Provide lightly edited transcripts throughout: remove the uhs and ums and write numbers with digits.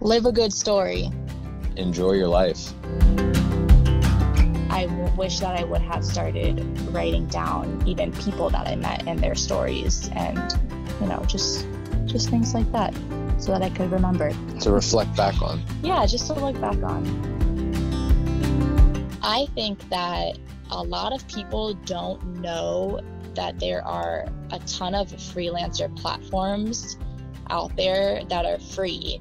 Live a good story. Enjoy your life. I wish that I would have started writing down even people that I met and their stories and, just things like that so that I could remember. To reflect back on. Yeah, just to look back on. I think that a lot of people don't know that there are a ton of freelancer platforms out there that are free.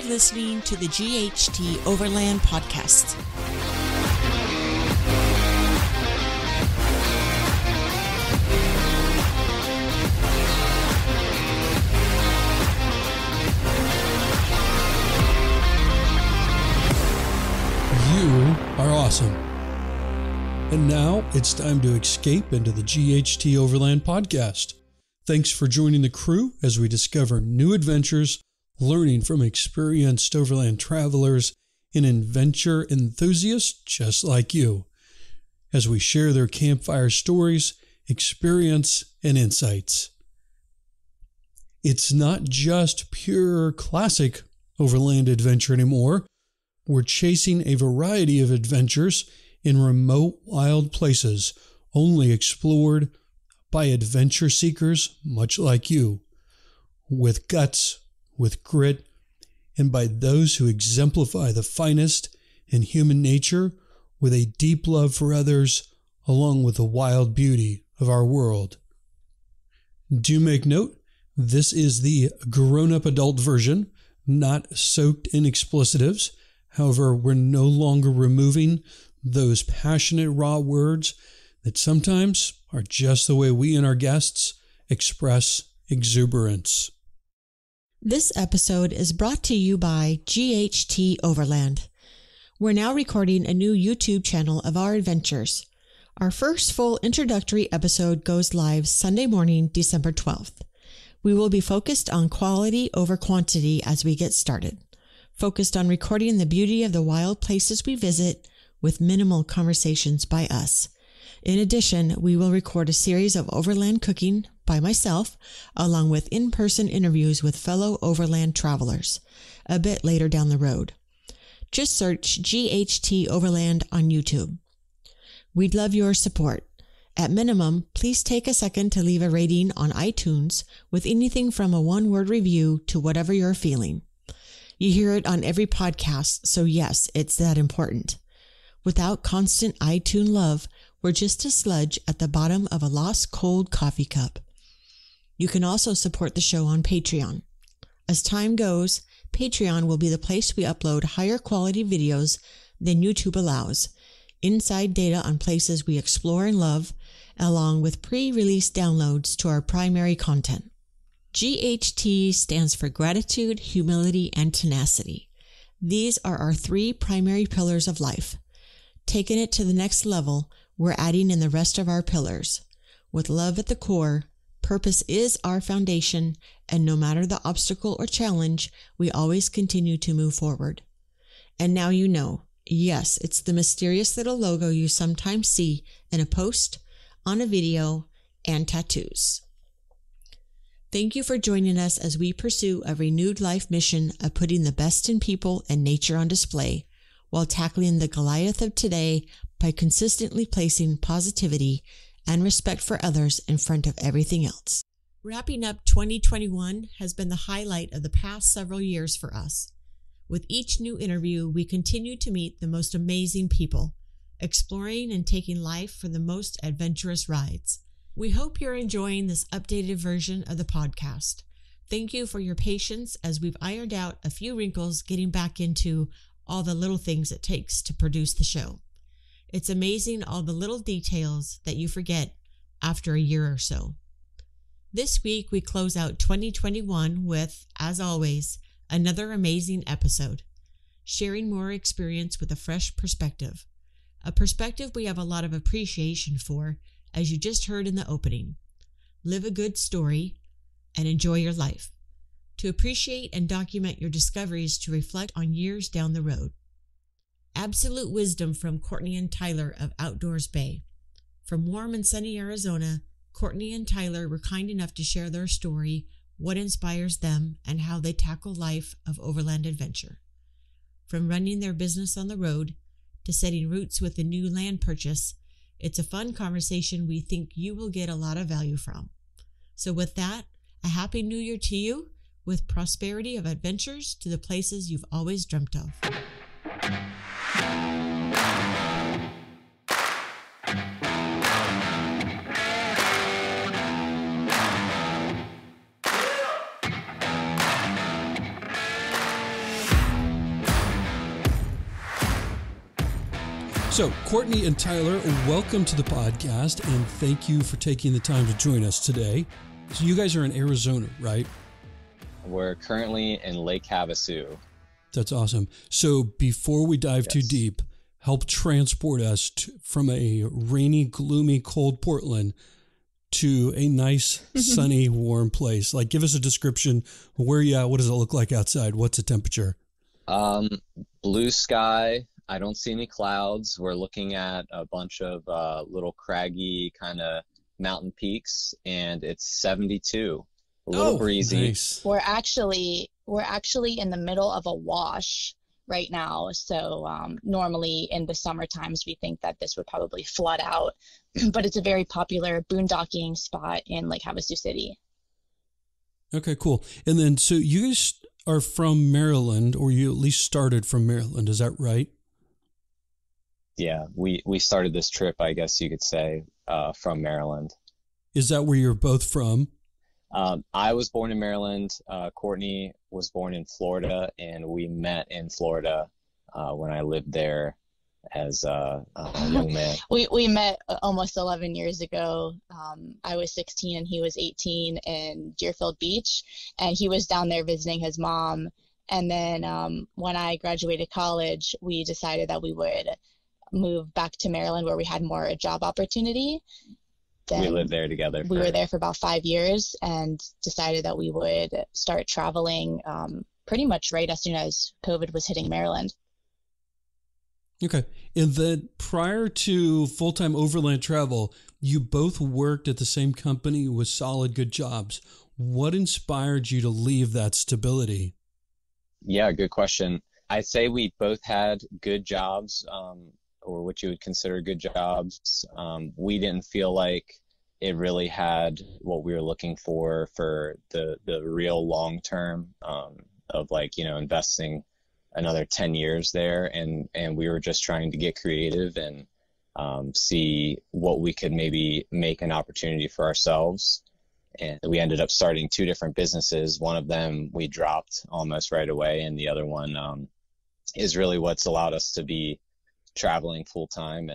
Listening to the GHT Overland podcast. You are awesome. And now it's time to escape into the GHT Overland podcast. Thanks for joining the crew as we discover new adventures, learning from experienced overland travelers and adventure enthusiasts just like you, as we share their campfire stories, experience, and insights. It's not just pure classic overland adventure anymore. We're chasing a variety of adventures in remote, wild places only explored by adventure seekers much like you, with guts, with grit, and by those who exemplify the finest in human nature with a deep love for others, along with the wild beauty of our world. Do make note, this is the grown-up adult version, not soaked in explicitives. However, we're no longer removing those passionate raw words that sometimes are just the way we and our guests express exuberance. This episode is brought to you by GHT Overland. We're now recording a new YouTube channel of our adventures. Our first full introductory episode goes live Sunday morning, December 12th. We will be focused on quality over quantity as we get started, focused on recording the beauty of the wild places we visit with minimal conversations by us. In addition, we will record a series of overland cooking by myself, along with in-person interviews with fellow overland travelers, a bit later down the road. Just search GHT Overland on YouTube. We'd love your support. At minimum, please take a second to leave a rating on iTunes with anything from a one-word review to whatever you're feeling. You hear it on every podcast, so yes, it's that important. Without constant iTunes love, we're just a sludge at the bottom of a lost cold coffee cup. You can also support the show on Patreon. As time goes, Patreon will be the place we upload higher quality videos than YouTube allows, inside data on places we explore and love, along with pre-release downloads to our primary content. GHT stands for gratitude, humility, and tenacity. These are our three primary pillars of life. Taking it to the next level, we're adding in the rest of our pillars. With love at the core, purpose is our foundation, and no matter the obstacle or challenge, we always continue to move forward. And now you know, yes, it's the mysterious little logo you sometimes see in a post, on a video, and tattoos. Thank you for joining us as we pursue a renewed life mission of putting the best in people and nature on display, while tackling the Goliath of today by consistently placing positivity and respect for others in front of everything else. Wrapping up 2021 has been the highlight of the past several years for us. With each new interview, we continue to meet the most amazing people, exploring and taking life for the most adventurous rides. We hope you're enjoying this updated version of the podcast. Thank you for your patience as we've ironed out a few wrinkles getting back into all the little things it takes to produce the show. It's amazing all the little details that you forget after a year or so. This week, we close out 2021 with, as always, another amazing episode, sharing more experience with a fresh perspective, a perspective we have a lot of appreciation for, as you just heard in the opening. Live a good story and enjoy your life. to appreciate and document your discoveries to reflect on years down the road. Absolute wisdom from Courtney and Tyler of Outdoors Bay. From warm and sunny Arizona, Courtney and Tyler were kind enough to share their story, what inspires them, and how they tackle life of overland adventure. From running their business on the road to setting roots with a new land purchase, it's a fun conversation we think you will get a lot of value from. So with that, a happy new year to you, with prosperity of adventures to the places you've always dreamt of. So, Courtney and Tyler, welcome to the podcast, and thank you for taking the time to join us today. So you guys are in Arizona, right? We're currently in Lake Havasu. That's awesome. So before we dive too deep, help transport us from a rainy, gloomy, cold Portland to a nice, sunny, warm place. Like, give us a description. Where are you at? What does it look like outside? What's the temperature? Blue sky. I don't see any clouds. We're looking at a bunch of little craggy kind of mountain peaks, and it's 72. A little breezy. Nice. We're actually in the middle of a wash right now. So normally in the summer times, we think that this would probably flood out, but it's a very popular boondocking spot in Lake Havasu City. Okay, cool. And then, so you guys are from Maryland, or you at least started from Maryland. Is that right? Yeah, we started this trip, I guess you could say, from Maryland. Is that where you're both from? I was born in Maryland. Courtney was born in Florida, and we met in Florida when I lived there as a young man. We met almost 11 years ago. I was 16 and he was 18 in Deerfield Beach, and he was down there visiting his mom. And then when I graduated college, we decided that we would move back to Maryland where we had more job opportunity. Then we lived there together. We were there for about 5 years and decided that we would start traveling pretty much right as soon as COVID was hitting Maryland. Okay. And then prior to full-time overland travel, you both worked at the same company with solid, good jobs. What inspired you to leave that stability? Yeah, good question. I'd say we both had good jobs, or what you would consider good jobs. We didn't feel like it really had what we were looking for the real long term of, like, investing another 10 years there. And we were just trying to get creative and see what we could maybe make an opportunity for ourselves. And we ended up starting 2 different businesses. One of them we dropped almost right away, and the other one is really what's allowed us to be traveling full time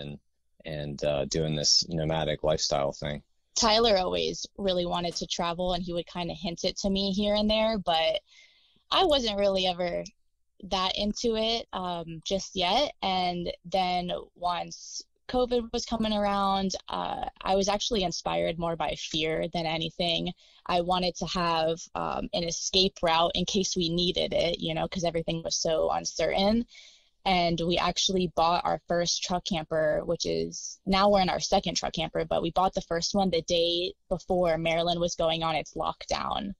and doing this nomadic lifestyle thing. Tyler always really wanted to travel, and he would kind of hint it to me here and there, but I wasn't really ever that into it just yet. And then once COVID was coming around, I was actually inspired more by fear than anything. I wanted to have an escape route in case we needed it, because everything was so uncertain. And we actually bought our first truck camper, which is now we're in our second truck camper, but we bought the first one the day before Maryland was going on its lockdown.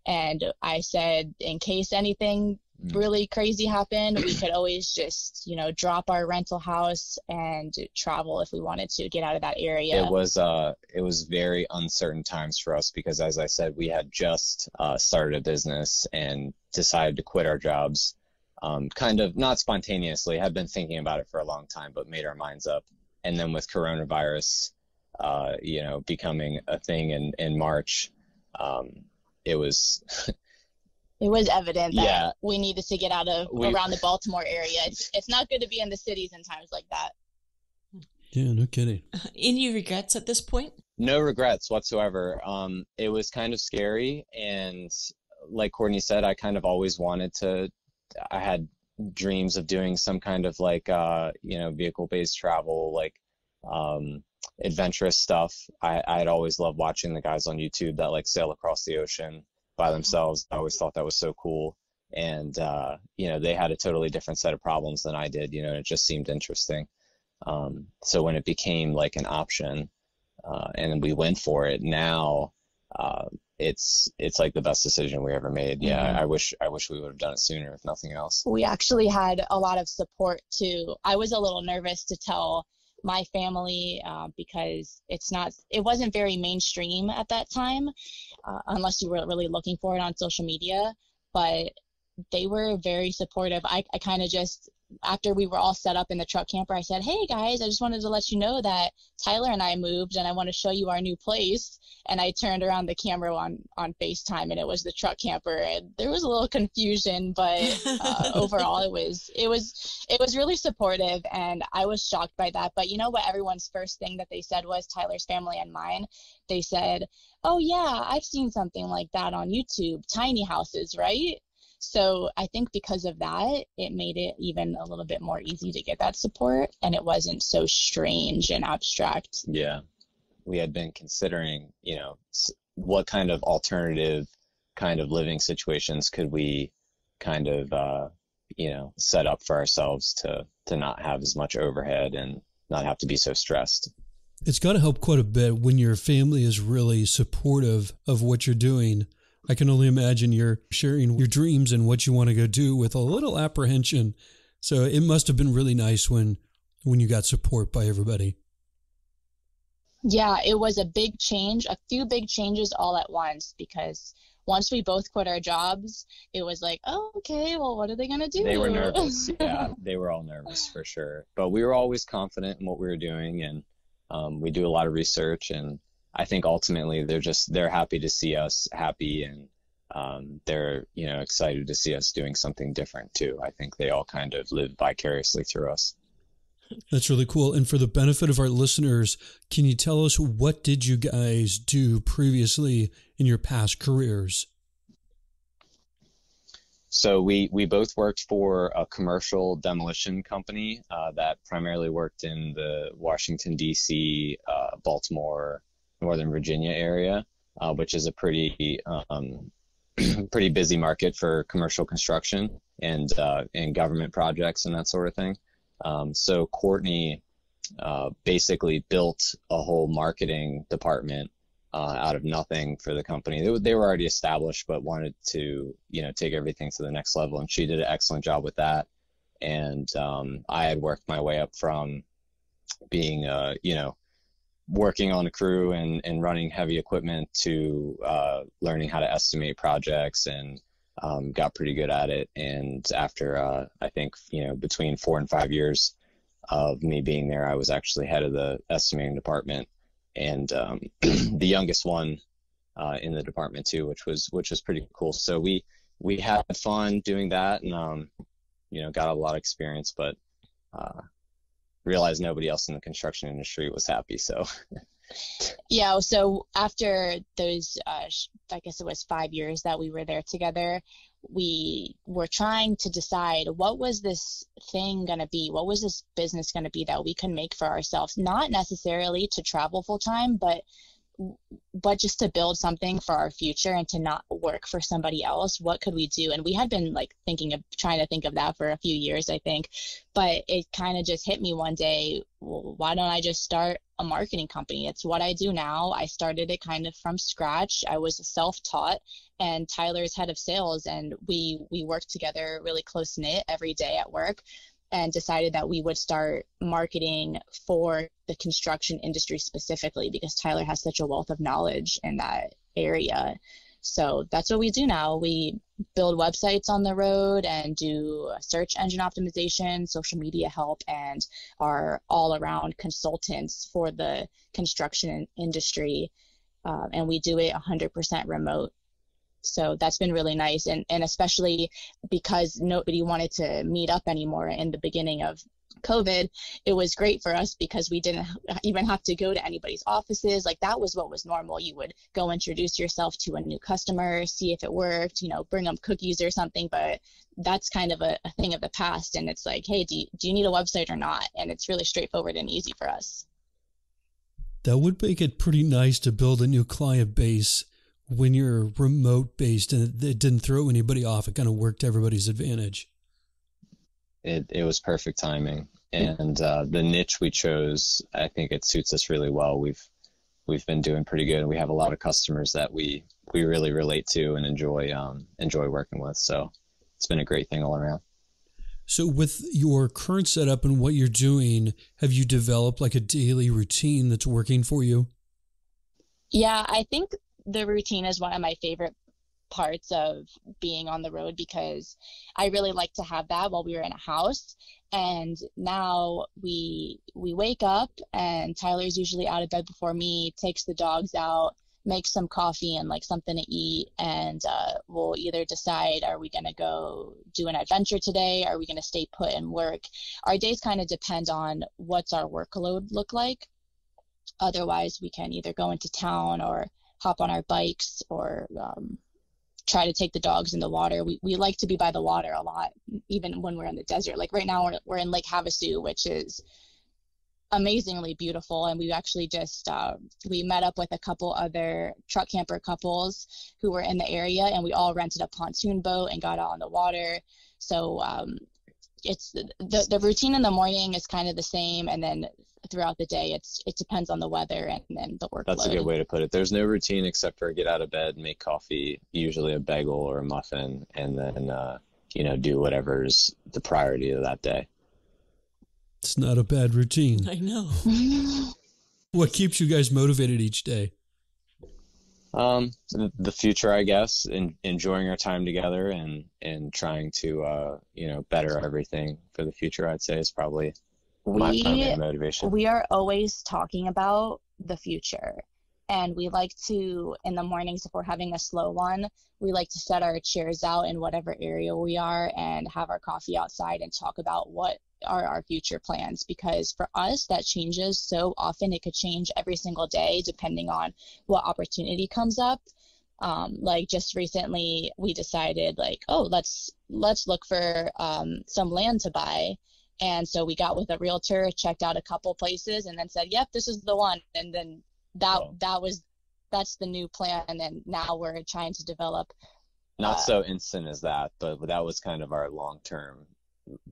And I said, in case anything really crazy happened, we could always just, drop our rental house and travel if we wanted to get out of that area. It was very uncertain times for us because, as I said, we had just started a business and decided to quit our jobs. Kind of not spontaneously, had been thinking about it for a long time, but made our minds up. And then with coronavirus, becoming a thing in March, it was evident that we needed to get out of around the Baltimore area. It's not good to be in the cities in times like that. Yeah, no kidding. Any regrets at this point? No regrets whatsoever. It was kind of scary. And like Courtney said, I kind of always wanted to, I had dreams of doing some kind of like, vehicle-based travel, like adventurous stuff. I'd always loved watching the guys on YouTube that like sail across the ocean. by themselves. I always thought that was so cool. And, they had a totally different set of problems than I did, and it just seemed interesting. So when it became like an option, and we went for it, now, it's like the best decision we ever made. Yeah. I wish we would have done it sooner, if nothing else. We actually had a lot of support too. I was a little nervous to tell my family, because it wasn't very mainstream at that time, unless you were really looking for it on social media, but they were very supportive. I kind of just, after we were all set up in the truck camper, I said, hey guys, I just wanted to let you know that Tyler and I moved and I want to show you our new place. And I turned around the camera on FaceTime, and it was the truck camper, and there was a little confusion, but overall it was really supportive, and I was shocked by that. But you know what everyone's first thing that they said was, Tyler's family and mine, they said, oh yeah, I've seen something like that on YouTube, tiny houses, right? So I think because of that, it made it even a little bit more easy to get that support, and it wasn't so strange and abstract. Yeah. We had been considering, what kind of alternative kind of living situations could we kind of, set up for ourselves to not have as much overhead and not have to be so stressed. It's got to help quite a bit when your family is really supportive of what you're doing. I can only imagine you're sharing your dreams and what you want to go do with a little apprehension. So it must have been really nice when you got support by everybody. Yeah, it was a big change, a few big changes all at once, because once we both quit our jobs, it was like, oh, okay, well, what are they going to do? They were nervous. Yeah, they were all nervous for sure. But we were always confident in what we were doing, and we do a lot of research, and I think ultimately they're happy to see us happy, and they're, excited to see us doing something different too. I think they all kind of live vicariously through us. That's really cool. And for the benefit of our listeners, can you tell us, what did you guys do previously in your past careers? So we both worked for a commercial demolition company that primarily worked in the Washington, D.C., Baltimore, Northern Virginia area, which is a pretty busy market for commercial construction and government projects and that sort of thing. So Courtney basically built a whole marketing department out of nothing for the company. They were already established, but wanted to, take everything to the next level. And she did an excellent job with that. And I had worked my way up from being, working on a crew and running heavy equipment to learning how to estimate projects, and got pretty good at it. And after, I think, between 4 and 5 years of me being there, I was actually head of the estimating department, and the youngest one in the department too, which was pretty cool. So we had fun doing that, and got a lot of experience, but realized nobody else in the construction industry was happy. So yeah, so after those I guess it was 5 years that we were there together, we were trying to decide, what was this thing going to be? What was this business going to be that we could make for ourselves? Not necessarily to travel full time, but just to build something for our future and to not work for somebody else. What could we do? And we had been trying to think of that for a few years, I think, but it kind of just hit me one day, well, why don't I just start a marketing company? It's what I do now. I started it kind of from scratch. I was self-taught, and Tyler's head of sales, and we worked together really close knit every day at work, and decided that we would start marketing for the construction industry specifically, because Tyler has such a wealth of knowledge in that area. So that's what we do now. We build websites on the road and do search engine optimization, social media help, and are all around consultants for the construction industry. And we do it 100% remote. So that's been really nice. And especially because nobody wanted to meet up anymore in the beginning of COVID, it was great for us because we didn't even have to go to anybody's offices. Like, that was what was normal. You would go introduce yourself to a new customer, see if it worked, bring them cookies or something. But that's kind of a thing of the past. And it's like, hey, do you need a website or not? And it's really straightforward and easy for us. That would make it pretty nice to build a new client base when you're remote based and it didn't throw anybody off. It kind of worked to everybody's advantage. It was perfect timing. And the niche we chose, I think it suits us really well. We've been doing pretty good, and we have a lot of customers that we really relate to and enjoy working with. So it's been a great thing all around. So with your current setup and what you're doing, have you developed like a daily routine that's working for you? Yeah, I think the routine is one of my favorite parts of being on the road, because I really like to have that while we were in a house. And now we wake up, and Tyler's usually out of bed before me, takes the dogs out, makes some coffee and like something to eat, and we'll either decide, are we going to go do an adventure today? Are we going to stay put and work? Our days kind of depend on what's our workload look like. Otherwise, we can either go into town or hop on our bikes, or try to take the dogs in the water. We like to be by the water a lot, even when we're in the desert. Like right now we're in Lake Havasu, which is amazingly beautiful. And we actually just, we met up with a couple other truck camper couples who were in the area, and we all rented a pontoon boat and got out on the water. So it's the routine in the morning is kind of the same. And then throughout the day, it depends on the weather and then the workload. That's a good way to put it. There's no routine except for get out of bed, make coffee, usually a bagel or a muffin, and then do whatever's the priority of that day. It's not a bad routine. I know. What keeps you guys motivated each day? The future, I guess, enjoying our time together and trying to better everything for the future, I'd say, is probably my primary motivation. We are always talking about the future, and we like to, in the mornings, if we're having a slow one, we like to set our chairs out in whatever area we are and have our coffee outside and talk about what are our future plans, because for us that changes so often. It could change every single day depending on what opportunity comes up. Like just recently we decided let's look for some land to buy. And so we got with a realtor, checked out a couple places, and then said, yep, this is the one. And then that's the new plan. And now we're trying to develop. Not so instant as that, but that was kind of our long-term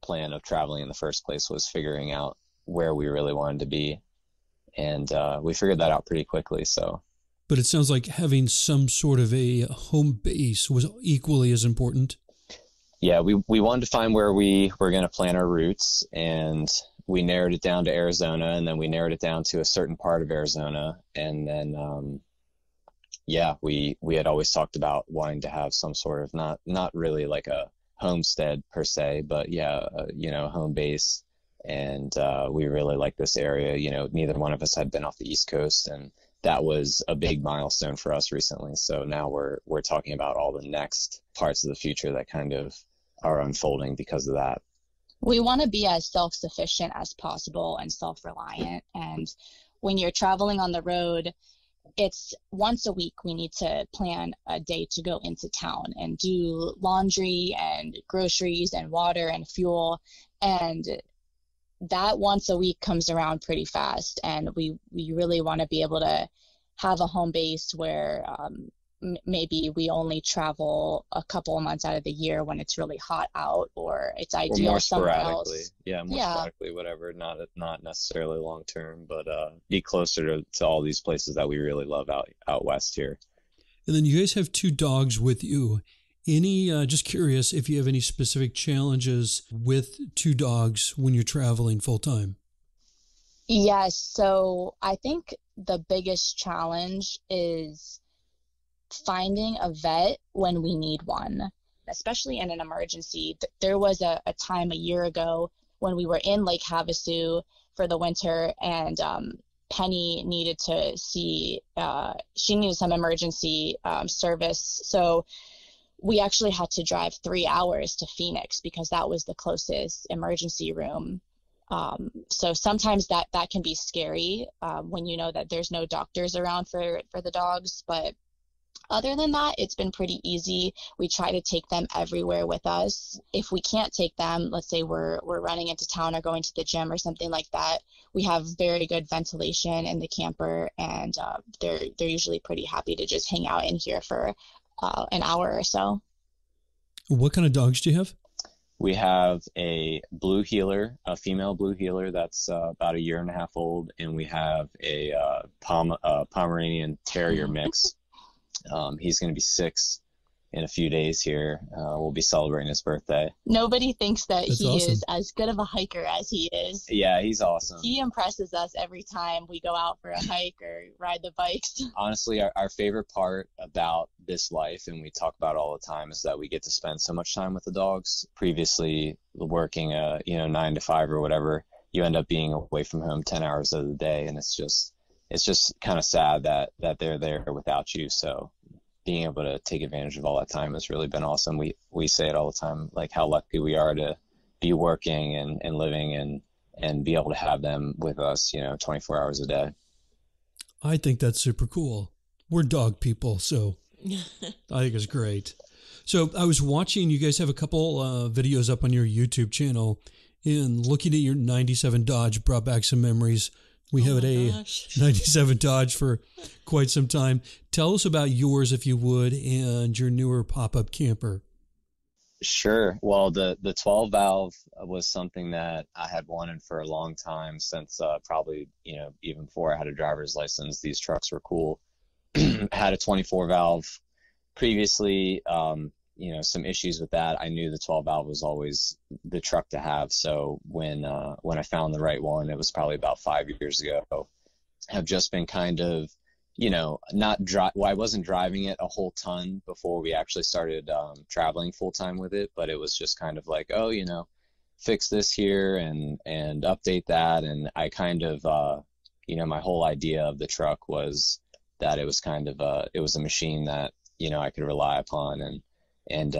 plan of traveling in the first place, was figuring out where we really wanted to be. And we figured that out pretty quickly. So. But it sounds like having some sort of a home base was equally as important. Yeah, we wanted to find where we were going to plan our routes, and we narrowed it down to Arizona, and then we narrowed it down to a certain part of Arizona. And then, we had always talked about wanting to have some sort of not really like a homestead per se, but home base. And we really like this area. Neither one of us had been off the East Coast, and that was a big milestone for us recently. So now we're talking about all the next parts of the future that kind of are unfolding because of that. We want to be as self-sufficient as possible and self-reliant. And when you're traveling on the road, it's once a week we need to plan a day to go into town and do laundry and groceries and water and fuel. And that once a week comes around pretty fast. And we really want to be able to have a home base where maybe we only travel a couple of months out of the year when it's really hot out, or it's ideal more somewhere sporadically. else. Sporadically, whatever. Not necessarily long term, but be closer to all these places that we really love out west here. And then you guys have 2 dogs with you. Just curious if you have any specific challenges with 2 dogs when you're traveling full time. Yes. So I think the biggest challenge is finding a vet when we need one, especially in an emergency. There was a time a year ago when we were in Lake Havasu for the winter, and Penny needed to see, she needed some emergency service. So we actually had to drive 3 hours to Phoenix because that was the closest emergency room. So sometimes that can be scary when you know that there's no doctors around for the dogs, but Other than that, it's been pretty easy. We try to take them everywhere with us. If we can't take them, let's say we're running into town or going to the gym or something like that, we have very good ventilation in the camper, and they're usually pretty happy to just hang out in here for an hour or so. What kind of dogs do you have? We have a blue heeler, a female blue heeler that's about 1.5 years old, and we have a Pomeranian Terrier mix. He's going to be 6 in a few days here. We'll be celebrating his birthday. Nobody thinks that That's he awesome. is as good of a hiker as he is. Yeah, he's awesome. He impresses us every time we go out for a hike or ride the bikes. Honestly, our favorite part about this life, and we talk about it all the time, is that we get to spend so much time with the dogs. Previously, working 9 to 5 or whatever, you end up being away from home 10 hours of the day, and it's just kind of sad that they're there without you. So being able to take advantage of all that time has really been awesome. We say it all the time, like how lucky we are to be working and living and be able to have them with us, 24 hours a day. I think that's super cool. We're dog people, so I think it's great. So I was watching, you guys have a couple videos up on your YouTube channel, and looking at your 97 Dodge brought back some memories. We have a 97 Dodge for quite some time. Tell us about yours, if you would, and your newer pop-up camper. Sure. Well, the 12 valve was something that I had wanted for a long time, since probably, even before I had a driver's license. These trucks were cool. I had a 24 valve previously, some issues with that. I knew the 12 valve was always the truck to have. So when I found the right one, it was probably about 5 years ago. I've just been kind of, I wasn't driving it a whole ton before we actually started traveling full time with it, but it was just kind of like, fix this here and update that. And I kind of, my whole idea of the truck was that it was kind of it was a machine that, I could rely upon, and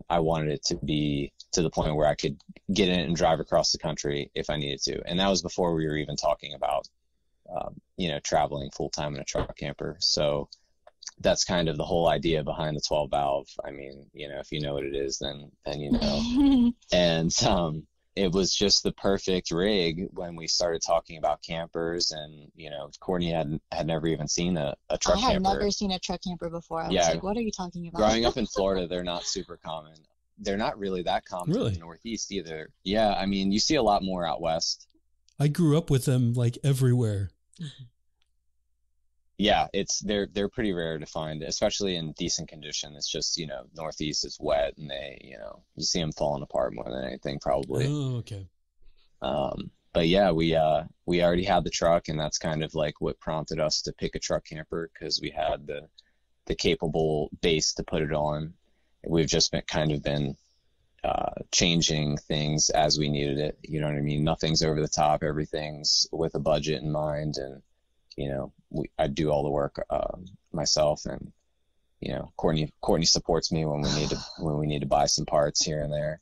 I wanted it to be to the point where I could get in it and drive across the country if I needed to. And that was before we were even talking about, traveling full time in a truck camper. So that's kind of the whole idea behind the 12 valve. I mean, if you know what it is, then you know. And it was just the perfect rig when we started talking about campers, and Courtney had never even seen a truck camper. I had never seen a truck camper before. I was like, what are you talking about? Growing up in Florida, they're not super common. They're not really that common in the Northeast either. Yeah, I mean, you see a lot more out west. I grew up with them like everywhere. Yeah, they're pretty rare to find, especially in decent condition. It's just, Northeast is wet, and they, you see them falling apart more than anything, probably. Oh, okay. But yeah, we already had the truck, and that's kind of like what prompted us to pick a truck camper, because we had the capable base to put it on. We've just been changing things as we needed it. You know what I mean? Nothing's over the top. Everything's with a budget in mind, and I do all the work myself, and Courtney supports me when we need to buy some parts here and there.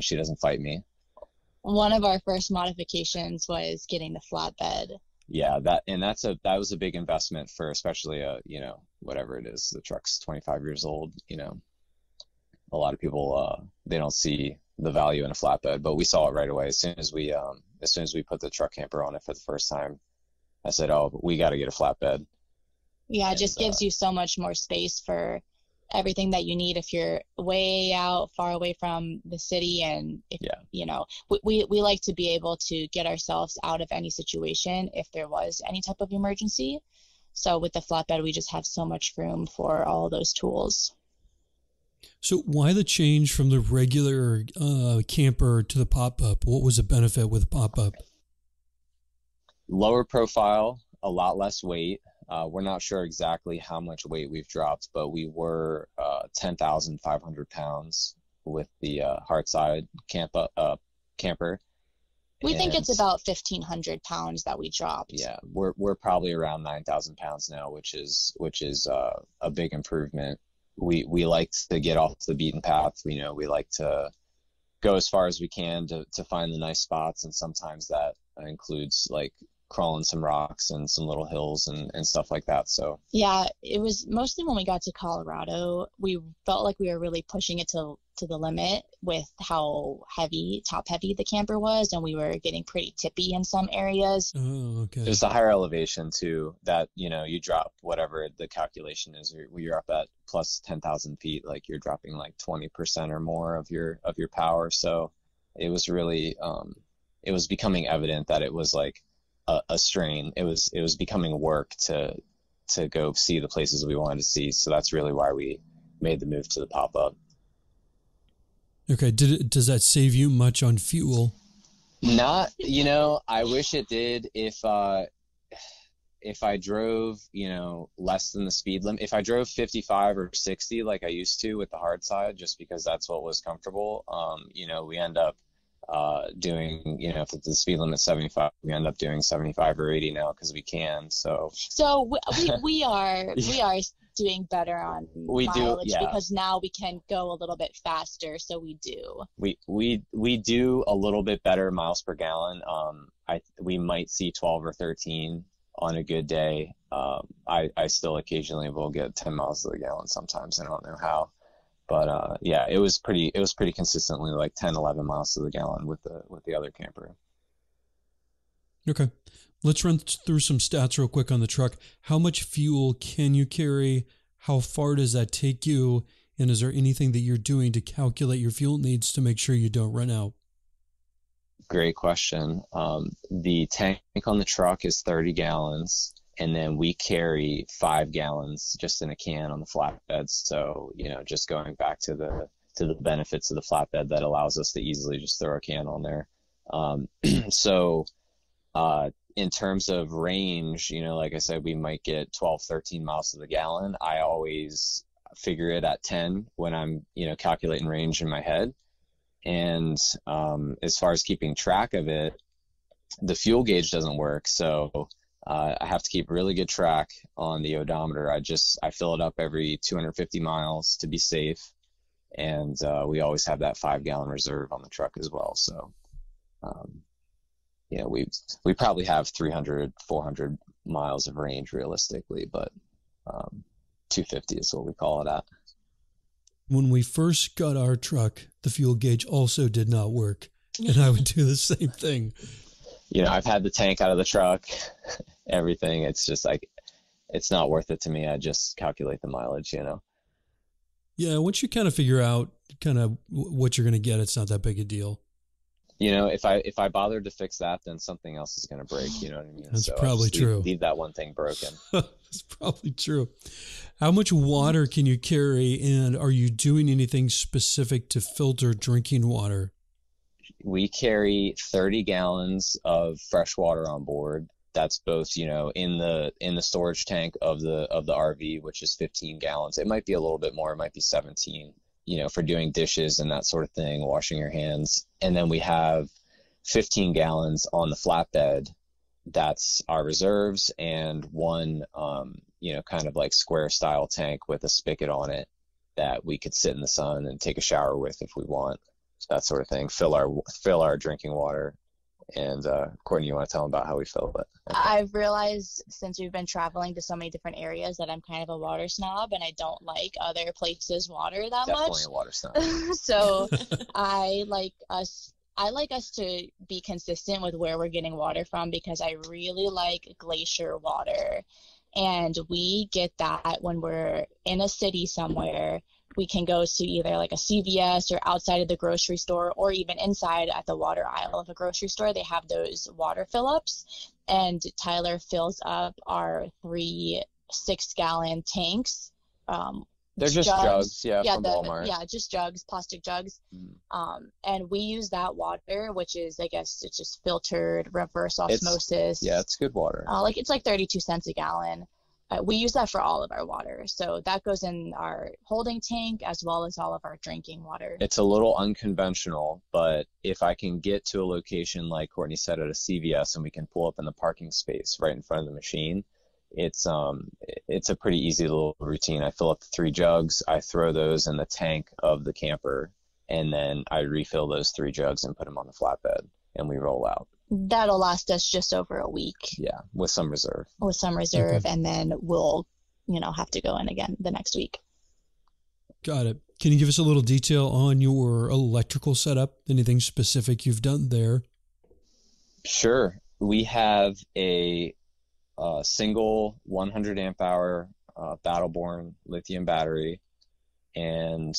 She doesn't fight me. One of our first modifications was getting the flatbed. Yeah, that was a big investment for, especially whatever it is. The truck's 25 years old. A lot of people they don't see the value in a flatbed, but we saw it right away as soon as we put the truck camper on it for the first time. I said, we got to get a flatbed. Yeah, it just gives you so much more space for everything that you need if you're way out, far away from the city. And, we like to be able to get ourselves out of any situation if there was any type of emergency. So with the flatbed, we just have so much room for all those tools. So why the change from the regular camper to the pop-up? What was the benefit with the pop-up? Lower profile, a lot less weight. We're not sure exactly how much weight we've dropped, but we were 10,500 pounds with the hardside camper. We think it's about 1,500 pounds that we dropped. Yeah, we're probably around 9,000 pounds now, which is a big improvement. We like to get off the beaten path. We like to go as far as we can to find the nice spots, and sometimes that includes like crawling some rocks and some little hills and stuff like that. So yeah, it was mostly when we got to Colorado, we felt like we were really pushing it to the limit with how top heavy the camper was, and we were getting pretty tippy in some areas. Oh, okay. There's a higher elevation too that, you drop whatever the calculation is. You're up at plus 10,000 feet, like you're dropping like 20% or more of your power. So it was really, it was becoming evident that it was like a strain. It was becoming work to go see the places we wanted to see. So that's really why we made the move to the pop-up. Okay. Does that save you much on fuel? Not, I wish it did. If I drove, less than the speed limit, if I drove 55 or 60 like I used to with the hard side, just because that's what was comfortable, we end up doing, if the speed limit 75, we end up doing 75 or 80 now because we can. So we are doing better on mileage because now we can go a little bit faster. So we do. We do a little bit better miles per gallon. We might see 12 or 13 on a good day. I still occasionally will get 10 miles to the gallon sometimes. I don't know how. But it was pretty consistently like 10, 11 miles to the gallon with the other camper. Okay. Let's run through some stats real quick on the truck. How much fuel can you carry? How far does that take you? And is there anything that you're doing to calculate your fuel needs to make sure you don't run out? Great question. The tank on the truck is 30 gallons. And then we carry 5 gallons just in a can on the flatbed. So, just going back to the benefits of the flatbed, that allows us to easily just throw a can on there. In terms of range, like I said, we might get 12, 13 miles to the gallon. I always figure it at 10 when I'm, calculating range in my head. And as far as keeping track of it, the fuel gauge doesn't work. So I have to keep really good track on the odometer. I fill it up every 250 miles to be safe. And we always have that 5-gallon reserve on the truck as well. So, we probably have 300, 400 miles of range realistically, but 250 is what we call it at. When we first got our truck, the fuel gauge also did not work. And I would do the same thing. I've had the tank out of the truck, everything. It's just like, it's not worth it to me. I just calculate the mileage, Yeah, once you kind of figure out what you're going to get, it's not that big a deal. If I bothered to fix that, then something else is going to break. You know what I mean? That's probably true. Leave that one thing broken. That's probably true. How much water can you carry, and are you doing anything specific to filter drinking water? We carry 30 gallons of fresh water on board. That's both, in the storage tank of the RV, which is 15 gallons. It might be a little bit more. It might be 17. For doing dishes and that sort of thing, washing your hands. And then we have 15 gallons on the flatbed. That's our reserves, and one, kind of like square style tank with a spigot on it that we could sit in the sun and take a shower with if we want, that sort of thing. Fill our drinking water. And Courtney, you want to tell them about how we fill it? Okay. I've realized since we've been traveling to so many different areas that I'm kind of a water snob, and I don't like other places' water that Definitely much. a water snob. So I like us to be consistent with where we're getting water from, because I really like glacier water. And we get that when we're in a city somewhere. We can go to either like a CVS or outside of the grocery store, or even inside at the water aisle of a grocery store. They have those water fill-ups, and Tyler fills up our 3 6-gallon tanks. They're just jugs, from Walmart. Yeah, just jugs, plastic jugs. And we use that water, which is, I guess, it's just filtered, reverse osmosis. It's good water. It's like 32 cents a gallon. We use that for all of our water. So that goes in our holding tank as well as all of our drinking water. It's a little unconventional, but if I can get to a location like Courtney said at a CVS and we can pull up in the parking space right in front of the machine, it's a pretty easy little routine. I fill up the 3 jugs, I throw those in the tank of the camper, and then I refill those 3 jugs and put them on the flatbed, and we roll out. That'll last us just over a week. Yeah, with some reserve. Okay. And then we'll, have to go in again the next week. Got it. Can you give us a little detail on your electrical setup? Anything specific you've done there? Sure. We have a single 100 amp hour Battleborn lithium battery, and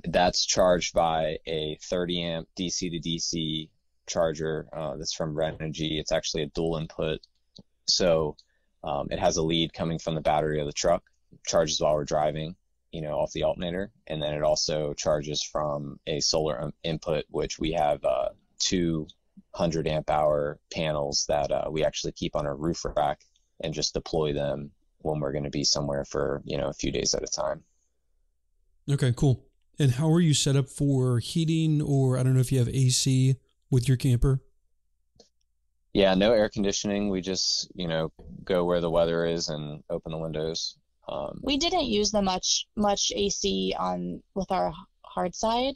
that's charged by a 30 amp DC to DC charger that's from Renogy. It's actually a dual input, so it has a lead coming from the battery of the truck, charges while we're driving, off the alternator, and then it also charges from a solar input, which we have 200 amp hour panels that we actually keep on our roof rack and just deploy them when we're going to be somewhere for a few days at a time. Okay, cool. And how are you set up for heating, or I don't know if you have AC with your camper? Yeah, no air conditioning. We just, go where the weather is and open the windows. We didn't use the much AC with our hard side,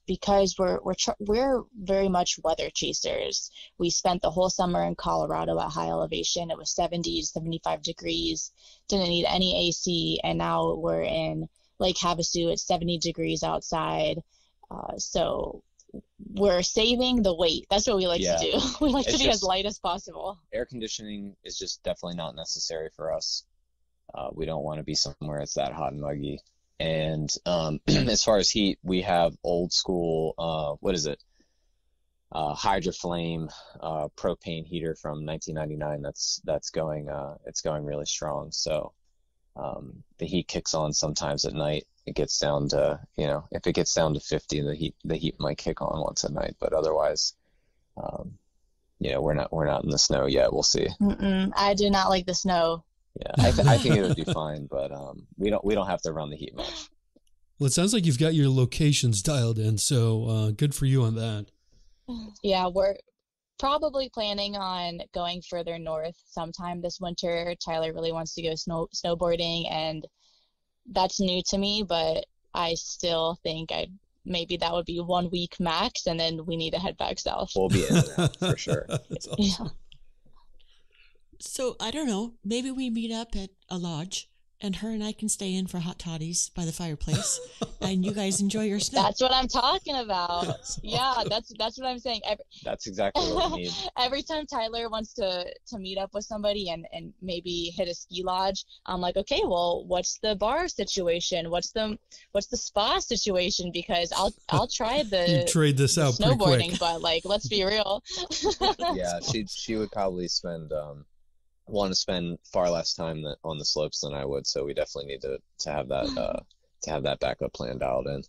because we're very much weather chasers. We spent the whole summer in Colorado at high elevation. It was 70 to 75 degrees. Didn't need any AC, and now we're in Lake Havasu. It's 70 degrees outside. So we're saving the weight. That's what we like to do. We like to be as light as possible. Air conditioning is just definitely not necessary for us. We don't want to be somewhere it's that hot and muggy. And as far as heat, we have old school, Hydroflame propane heater from 1999. That's going really strong. So the heat kicks on sometimes at night. It gets down to, if it gets down to 50, the heat might kick on once at night. But otherwise, we're not in the snow yet. We'll see. I do not like the snow. Yeah, I think it would be fine, but we don't have to run the heat much. Well, it sounds like you've got your locations dialed in, so good for you on that. Yeah, we're probably planning on going further north sometime this winter. Tyler really wants to go snowboarding, and that's new to me, but I still think maybe that would be 1 week max, and then we need to head back south. We'll be in and out for sure. That's awesome. Yeah. So I don't know, maybe we meet up at a lodge and her and I can stay in for hot toddies by the fireplace and you guys enjoy your snow. That's what I'm talking about. Yeah, that's what I'm saying. That's exactly what we need. Every time Tyler wants to meet up with somebody and maybe hit a ski lodge, I'm like, okay, well, what's the bar situation? What's the spa situation? Because I'll try the you trade this out snowboarding, but let's be real. Yeah, she would probably want to spend far less time on the slopes than I would, so we definitely need to have that backup plan dialed in.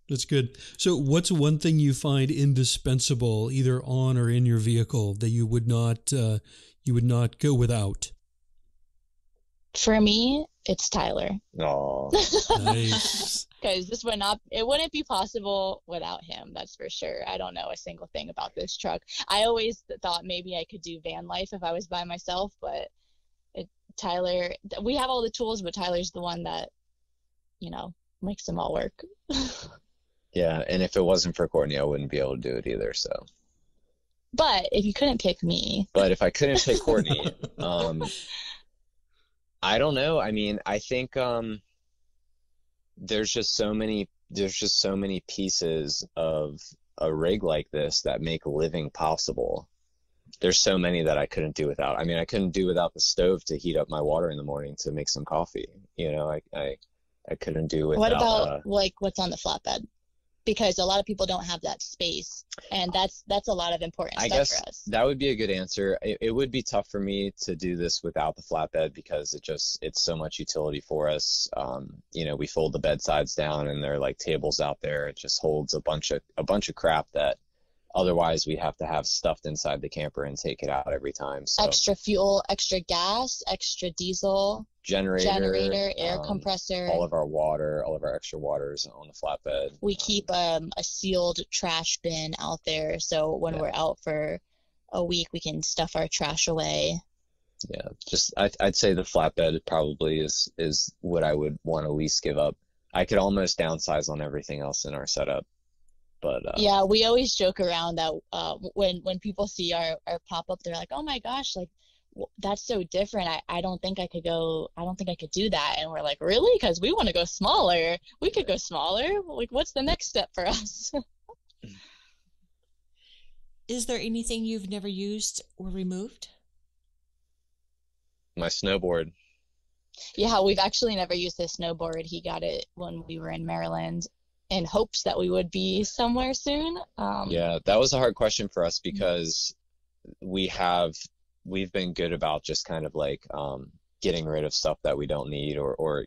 That's good. So what's one thing you find indispensable either on or in your vehicle that you would not go without? For me, it's Tyler. Oh, nice. Because it wouldn't be possible without him, that's for sure. I don't know a single thing about this truck. I always thought maybe I could do van life if I was by myself, but Tyler, we have all the tools, but Tyler's the one that, makes them all work. yeah, and if it wasn't for Courtney, I wouldn't be able to do it either, so. But if you couldn't pick me. But if I couldn't pick Courtney, I don't know. I mean, I think there's just so many pieces of a rig like this that make living possible. There's so many that I couldn't do without. I mean, I couldn't do without the stove to heat up my water in the morning to make some coffee. I couldn't do without. What about what's on the flatbed? Because a lot of people don't have that space, and that's a lot of important stuff for us. That would be a good answer. It would be tough for me to do this without the flatbed because it's so much utility for us. We fold the bedsides down and there are like tables out there. It just holds a bunch of crap that otherwise we have to have stuffed inside the camper and take it out every time. So extra fuel, extra gas, extra diesel. Generator, air compressor. All of our extra waters on the flatbed. We keep a sealed trash bin out there, so when we're out for a week, we can stuff our trash away. Yeah, I'd say the flatbed probably is what I would want to least give up. I could almost downsize on everything else in our setup. But yeah, we always joke around that when people see our pop-up, they're like, oh my gosh, like that's so different. I don't think I could do that. And we're like, really? Because we want to go smaller. We could go smaller. Like, what's the next step for us? Is there anything you've never used or removed? my snowboard. Yeah, we've actually never used this snowboard. He got it when we were in Maryland in hopes that we would be somewhere soon. Yeah, that was a hard question for us because we've been good about just kind of like getting rid of stuff that we don't need or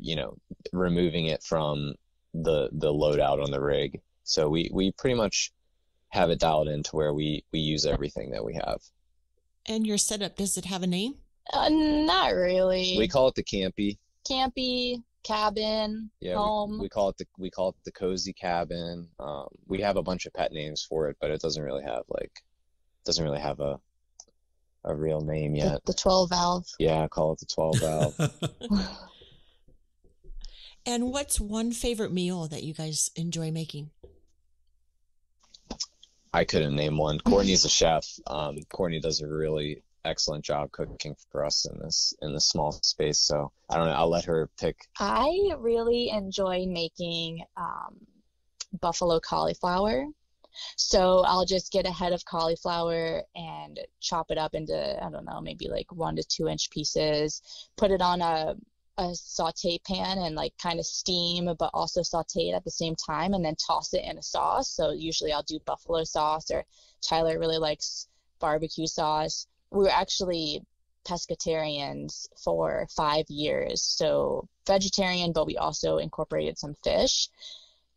removing it from the loadout on the rig. So we pretty much have it dialed in to where we use everything that we have. And your setup, does it have a name? Not really. We call it the campy cabin, home. We call it the cozy cabin. We have a bunch of pet names for it, but it doesn't really have a real name yet. The 12 valve. Yeah, call it the 12 valve. And what's one favorite meal that you guys enjoy making? I couldn't name one. Courtney's a chef. Courtney does a really excellent job cooking for us in this small space. So I don't know. I'll let her pick. I really enjoy making buffalo cauliflower. So I'll just get a head of cauliflower and chop it up into, I don't know, maybe like 1 to 2 inch pieces, put it on a saute pan and like kind of steam, but also saute it at the same time, and then toss it in a sauce. So usually I'll do buffalo sauce, or Tyler really likes barbecue sauce. We were actually pescatarians for 5 years, so vegetarian, but we also incorporated some fish.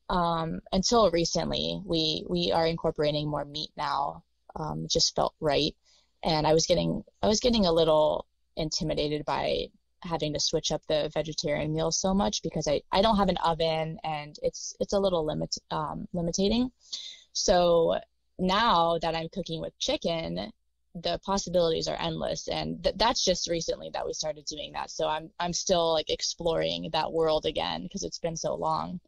Until recently, we are incorporating more meat now. It just felt right, and I was getting a little intimidated by having to switch up the vegetarian meals so much because I don't have an oven, and it's a little limiting. So now that I'm cooking with chicken, the possibilities are endless, and that's just recently that we started doing that. So I'm still like exploring that world again because it's been so long.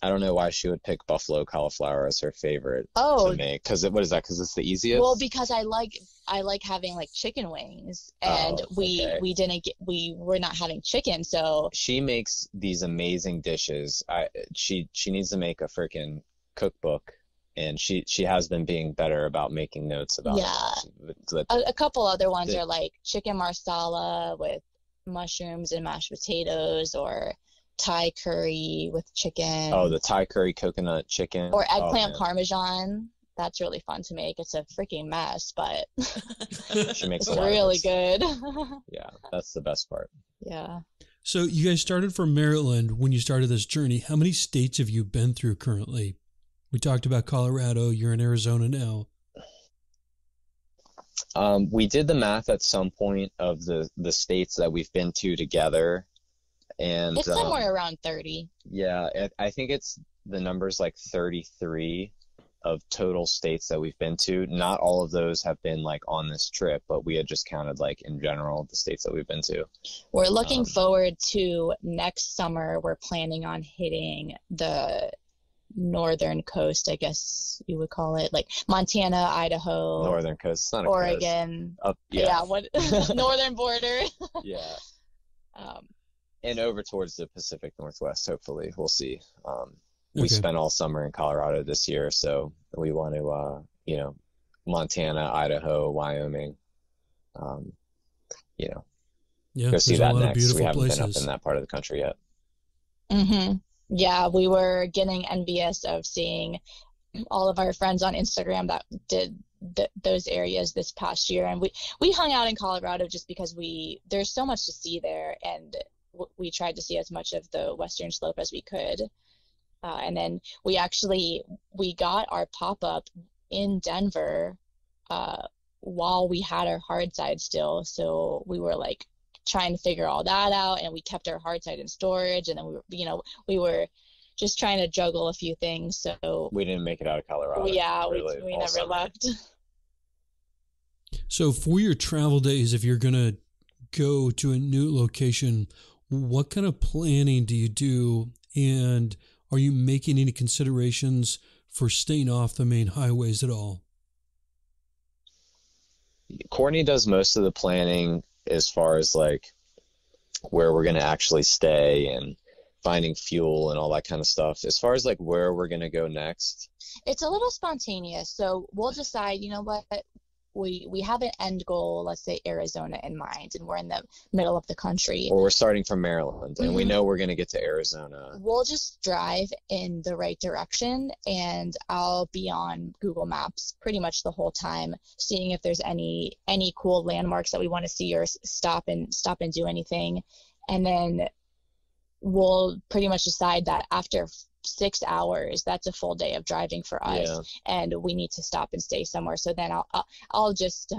I don't know why she would pick buffalo cauliflower as her favorite to make. What is that? Because it's the easiest? Well, because I like having like chicken wings, and we're not having chicken, so she makes these amazing dishes. She needs to make a freaking cookbook, and she has been being better about making notes about it. A couple other ones are like chicken marsala with mushrooms and mashed potatoes, or Thai curry with chicken. Oh, the Thai curry coconut chicken. Or eggplant parmesan. That's really fun to make. It's a freaking mess, but she makes it's really good. Yeah, that's the best part. Yeah. So you guys started from Maryland when you started this journey. How many states have you been through currently? We talked about Colorado. You're in Arizona now. We did the math at some point of the states that we've been to together. And it's somewhere around 30. Yeah, I think the number's like 33 of total states that we've been to. Not all of those have been like on this trip, but we had just counted like in general the states that we've been to. We're looking forward to next summer. We're planning on hitting the northern coast, I guess you would call it, like Montana, Idaho, northern coast, it's not a Oregon. Coast. Yeah, what northern border. Yeah. And over towards the Pacific Northwest, hopefully. We'll see. We spent all summer in Colorado this year, so we want to, Montana, Idaho, Wyoming, go see that next. We haven't been up in that part of the country yet. Mm-hmm. Yeah, we were getting envious of seeing all of our friends on Instagram that did those areas this past year, and we hung out in Colorado just because there's so much to see there, and we tried to see as much of the western slope as we could. And then we got our pop-up in Denver while we had our hard side still. So we were like trying to figure all that out, and we kept our hard side in storage. And then we were just trying to juggle a few things. So we didn't make it out of Colorado. Yeah, really, we never left. So for your travel days, if you're going to go to a new location, what kind of planning do you do, and are you making any considerations for staying off the main highways at all? Courtney does most of the planning as far as like where we're going to actually stay and finding fuel and all that kind of stuff. As far as like where we're going to go next, it's a little spontaneous. So we'll decide, you know what, we have an end goal, let's say Arizona in mind, and we're in the middle of the country. Or we're starting from Maryland and we know we're going to get to Arizona. We'll just drive in the right direction, and I'll be on Google Maps pretty much the whole time, seeing if there's any cool landmarks that we want to see or stop and do anything. And then we'll pretty much decide that after 6 hours, that's a full day of driving for us, and we need to stop and stay somewhere. So then I'll just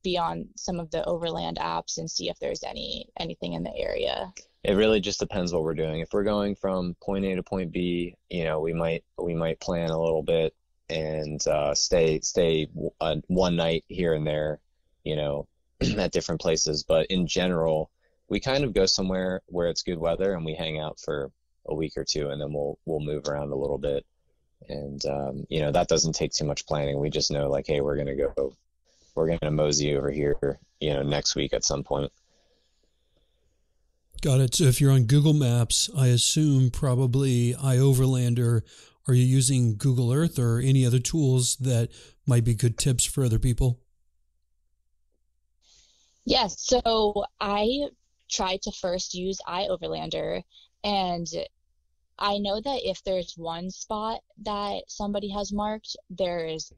be on some of the Overland apps and see if there's anything in the area. It really just depends what we're doing. If we're going from point A to point B, we might plan a little bit and stay one night here and there, at different places. But in general, we kind of go somewhere where it's good weather and we hang out for a week or two, and then we'll move around a little bit. And that doesn't take too much planning. We just know like, hey, we're gonna mosey over here, next week at some point. Got it. So if you're on Google Maps, I assume probably iOverlander. Are you using Google Earth or any other tools that might be good tips for other people? Yes. So I tried to first use iOverlander, and I know that if there's one spot that somebody has marked, there's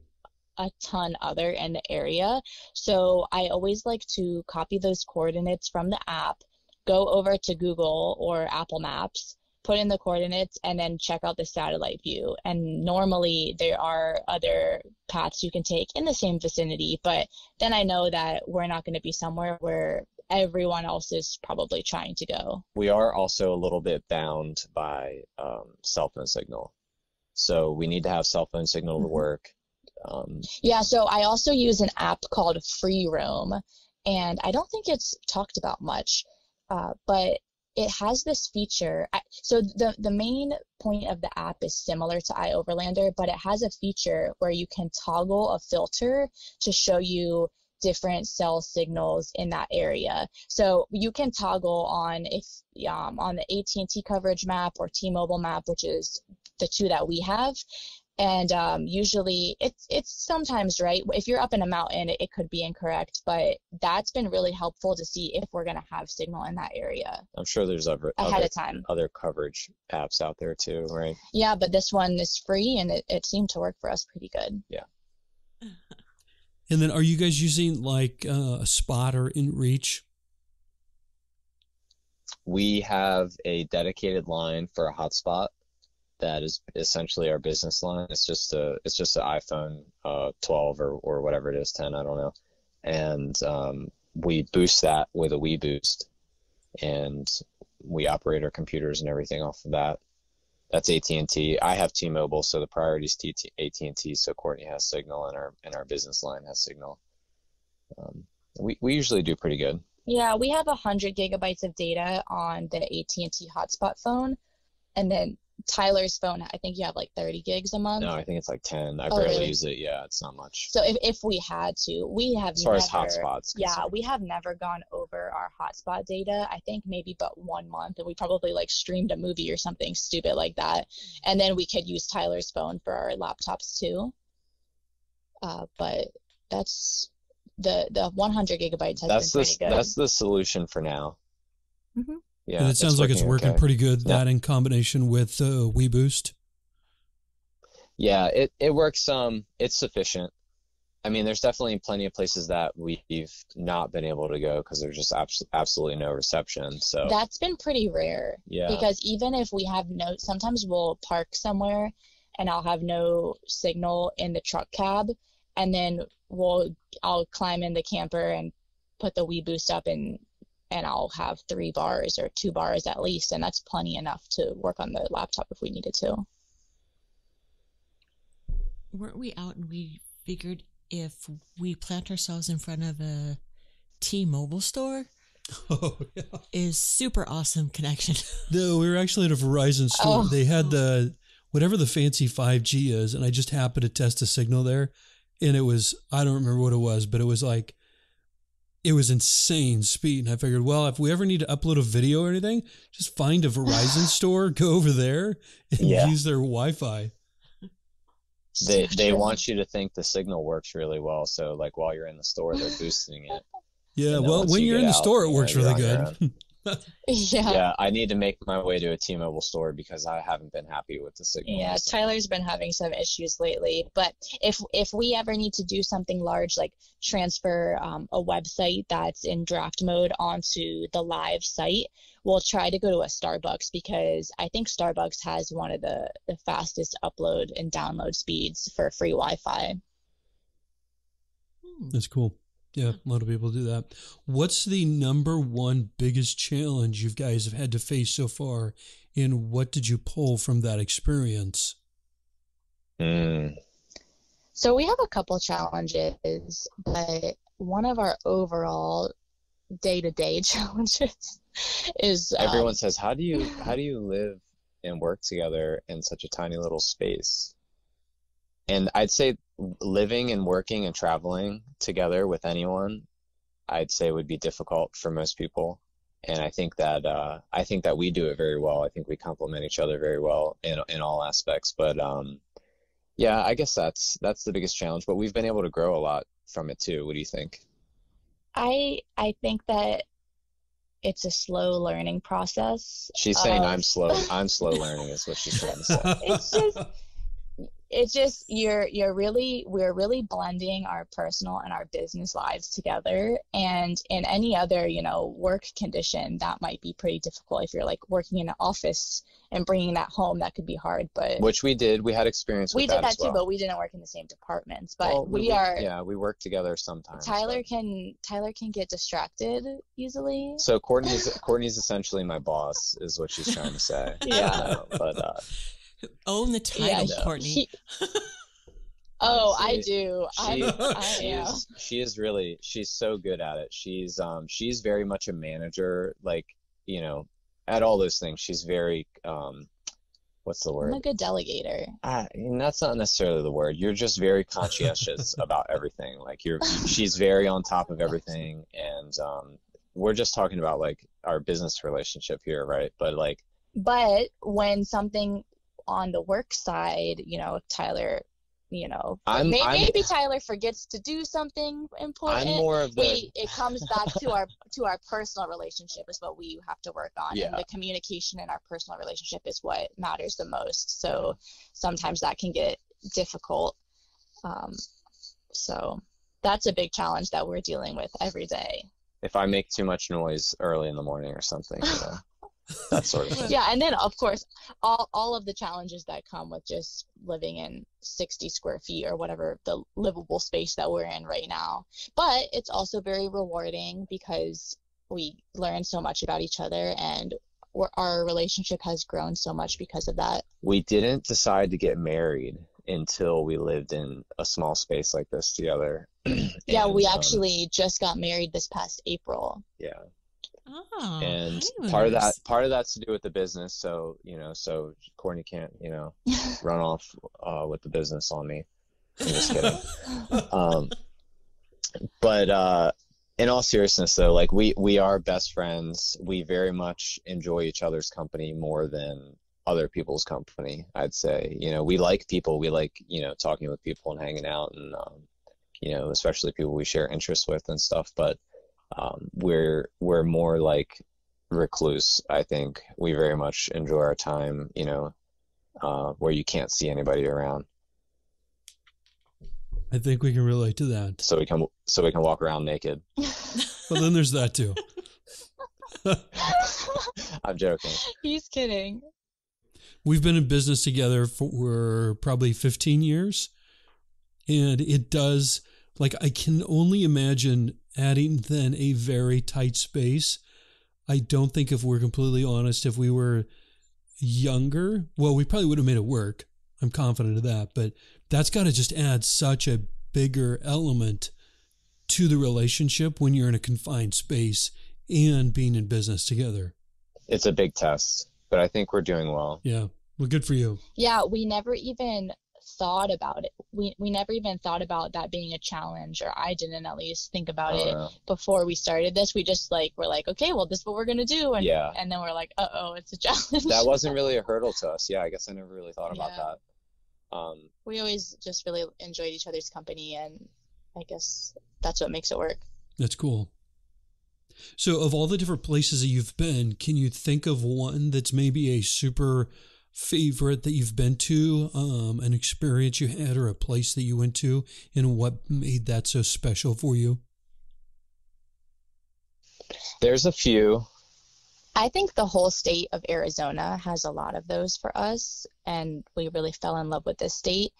a ton other in the area. So I always like to copy those coordinates from the app, go over to Google or Apple Maps, put in the coordinates, and then check out the satellite view. And normally there are other paths you can take in the same vicinity, but then I know that we're not going to be somewhere where everyone else is probably trying to go. We are also a little bit bound by cell phone signal. So we need to have cell phone signal to work. So I also use an app called Free Roam, and I don't think it's talked about much, but it has this feature. So the main point of the app is similar to iOverlander, but it has a feature where you can toggle a filter to show you different cell signals in that area. So you can toggle on on the AT&T coverage map or T-Mobile map, which is the two that we have. And usually it's sometimes right. If you're up in a mountain, it could be incorrect, but that's been really helpful to see if we're going to have signal in that area. I'm sure there's ahead of time other coverage apps out there too, right? Yeah, but this one is free, and it seemed to work for us pretty good. Yeah. And then are you guys using like a Spot or InReach? We have a dedicated line for a hotspot that is essentially our business line. It's just an iPhone 12 or whatever it is, 10, I don't know. And we boost that with a WeBoost, and we operate our computers and everything off of that. That's AT&T. I have T-Mobile, so the priority is AT&T. So Courtney has signal, and our business line has signal. We usually do pretty good. Yeah, we have 100 gigabytes of data on the AT&T hotspot phone, and then Tyler's phone, I think you have like 30 gigs a month. No, I think it's like 10. I barely use it. Yeah, it's not much. So if we had to, we have as far as hotspots. Yeah, we have never gone over our hotspot data. I think maybe but 1 month, and we probably like streamed a movie or something stupid like that. And then we could use Tyler's phone for our laptops too. But that's the 100 gigabytes has been pretty good. That's the solution for now. Mm-hmm. Yeah, and it sounds like it's working pretty good. That in combination with WeBoost. Yeah, it works. It's sufficient. I mean, there's definitely plenty of places that we've not been able to go because there's just absolutely no reception. So that's been pretty rare. Yeah. Because even if we have sometimes we'll park somewhere and I'll have no signal in the truck cab, and then I'll climb in the camper and put the WeBoost up and I'll have 3 bars or 2 bars at least, and that's plenty enough to work on the laptop if we needed to. Weren't we out and we figured if we plant ourselves in front of a T-Mobile store, is super awesome connection. No, we were actually at a Verizon store. They had whatever the fancy 5G is, and I just happened to test a signal there, and it was, I don't remember what it was, but it was like, it was insane speed. And I figured, well, if we ever need to upload a video or anything, just find a Verizon store, go over there, and use their Wi-Fi. They want you to think the signal works really well. So like while you're in the store, they're boosting it. Yeah, well, when you're in the store, it works really good. Yeah, I need to make my way to a T-Mobile store because I haven't been happy with the signal. Yeah, Tyler's been having some issues lately. But if we ever need to do something large, like transfer a website that's in draft mode onto the live site, we'll try to go to a Starbucks because I think Starbucks has one of the fastest upload and download speeds for free Wi-Fi. That's cool. Yeah, a lot of people do that. What's the number one biggest challenge you guys have had to face so far, and what did you pull from that experience? So we have a couple challenges, but one of our overall day-to-day challenges is everyone says, how do you live and work together in such a tiny little space? And I'd say living and working and traveling together with anyone, I'd say would be difficult for most people. And I think that we do it very well. I think we complement each other very well in all aspects. But yeah, I guess that's the biggest challenge. But we've been able to grow a lot from it too. What do you think? I think that it's a slow learning process. She's saying I'm slow learning is what she's trying to say. It's just we're really blending our personal and our business lives together, and in any other work condition that might be pretty difficult. If you're like working in an office and bringing that home, that could be hard. But which we did experience with we did that as well. Too, but we didn't work in the same departments. But well, we work together sometimes. Tyler can get distracted easily. So Courtney's essentially my boss is what she's trying to say. But own the title, Courtney. I do. She's so good at it. She's very much a manager, like, at all those things. She's very, what's the word? I'm a good delegator. That's not necessarily the word. You're just very conscientious about everything. Like she's very on top of everything. And, we're just talking about like our business relationship here. Right. But when something on the work side, Tyler, maybe Tyler forgets to do something important. I'm more of it comes back to our personal relationship is what we have to work on. Yeah. And the communication in our personal relationship is what matters the most. So sometimes that can get difficult. So that's a big challenge that we're dealing with every day. If I make too much noise early in the morning or something, that sort of thing. Yeah, and then of course all of the challenges that come with just living in 60 square feet or whatever the livable space that we're in right now. But it's also very rewarding because we learn so much about each other, and our relationship has grown so much because of that. We didn't decide to get married until we lived in a small space like this together. Yeah, we actually just got married this past April. Yeah. Oh, and part of that's to do with the business. So, so Courtney can't, run off with the business on me. I'm just kidding. But in all seriousness though, like we are best friends. We very much enjoy each other's company more than other people's company, I'd say. We like people. We like, talking with people and hanging out and, especially people we share interests with and stuff. But we're more like recluse. I think we very much enjoy our time, where you can't see anybody around. I think we can relate to that. So we can walk around naked. Well, then there's that too. I'm joking. He's kidding. We've been in business together for probably 15 years. And it does, like, I can only imagine adding then a very tight space. I don't think, if we're completely honest, if we were younger, well, we probably would have made it work. I'm confident of that. But that's got to just add such a bigger element to the relationship when you're in a confined space and being in business together. It's a big test, but I think we're doing well. Yeah. Well, good for you. Yeah, we never even thought about it. We never even thought about that being a challenge, or I didn't at least think about it before we started this. We just we're like, okay, well, this is what we're gonna do, and and then we're like, uh-oh, it's a challenge. That wasn't really a hurdle to us. Yeah, I guess I never really thought about that. We always just really enjoyed each other's company, and I guess that's what makes it work. That's cool. So of all the different places that you've been, can you think of one that's maybe a super favorite that you've been to, an experience you had or a place that you went to, and what made that so special for you? There's a few. I think the whole state of Arizona has a lot of those for us, and we really fell in love with this state.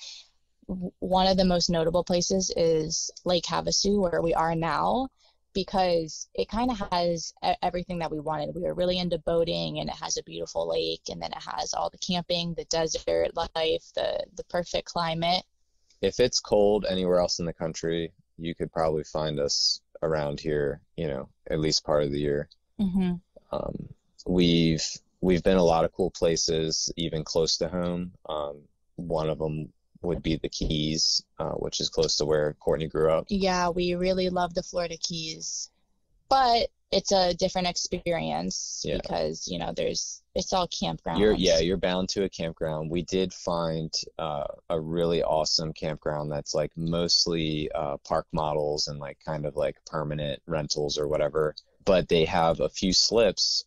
One of the most notable places is Lake Havasu, where we are now, because it kind of has everything that we wanted. We were really into boating, and it has a beautiful lake, and then it has all the camping, the desert life, the perfect climate. If it's cold anywhere else in the country, you could probably find us around here, at least part of the year. Mm-hmm. We've been a lot of cool places, even close to home. One of them would be the Keys, which is close to where Courtney grew up. Yeah, we really love the Florida Keys, but it's a different experience because it's all campgrounds. You're bound to a campground. We did find a really awesome campground that's mostly park models and kind of permanent rentals or whatever, but they have a few slips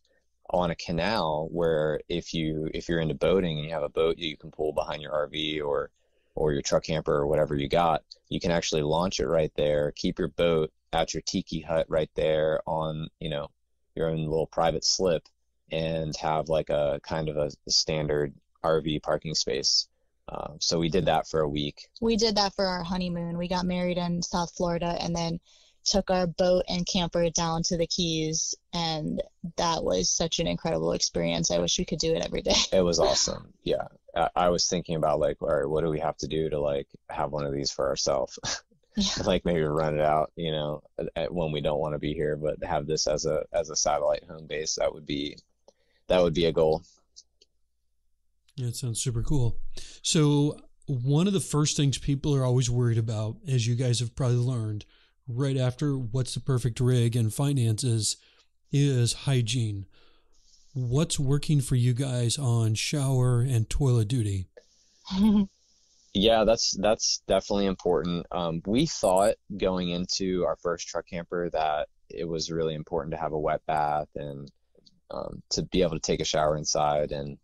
on a canal where if you're into boating and you have a boat you can pull behind your RV or your truck camper or whatever you got, you can actually launch it right there, keep your boat at your tiki hut right there on, your own little private slip, and have a kind of a standard RV parking space. So we did that for a week. We did that for our honeymoon. We got married in South Florida and then took our boat and camper down to the Keys, and that was such an incredible experience. I wish we could do it every day. It was awesome. Yeah. I was thinking about all right, what do we have to do to have one of these for ourselves? Yeah. Maybe rent it out, when we don't want to be here, but have this as a satellite home base. That would be a goal. Yeah, it sounds super cool. So one of the first things people are always worried about, as you guys have probably learned, right after what's the perfect rig and finances, is hygiene. What's working for you guys on shower and toilet duty? Yeah, that's definitely important. We thought going into our first truck camper that it was really important to have a wet bath and to be able to take a shower inside and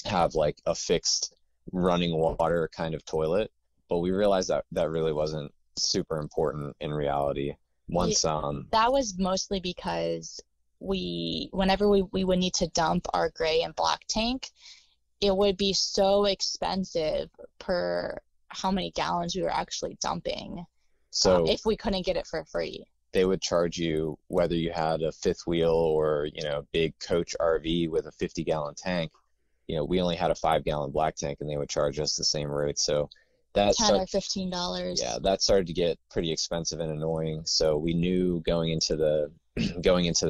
have a fixed running water kind of toilet. But we realized that really wasn't super important in reality. That was mostly because whenever we would need to dump our gray and black tank, it would be so expensive per how many gallons we were actually dumping. So if we couldn't get it for free, they would charge you whether you had a fifth wheel or big coach RV with a 50-gallon tank. We only had a 5-gallon black tank, and they would charge us the same rate. So that $10 or $15. Yeah, that started to get pretty expensive and annoying. So we knew going into the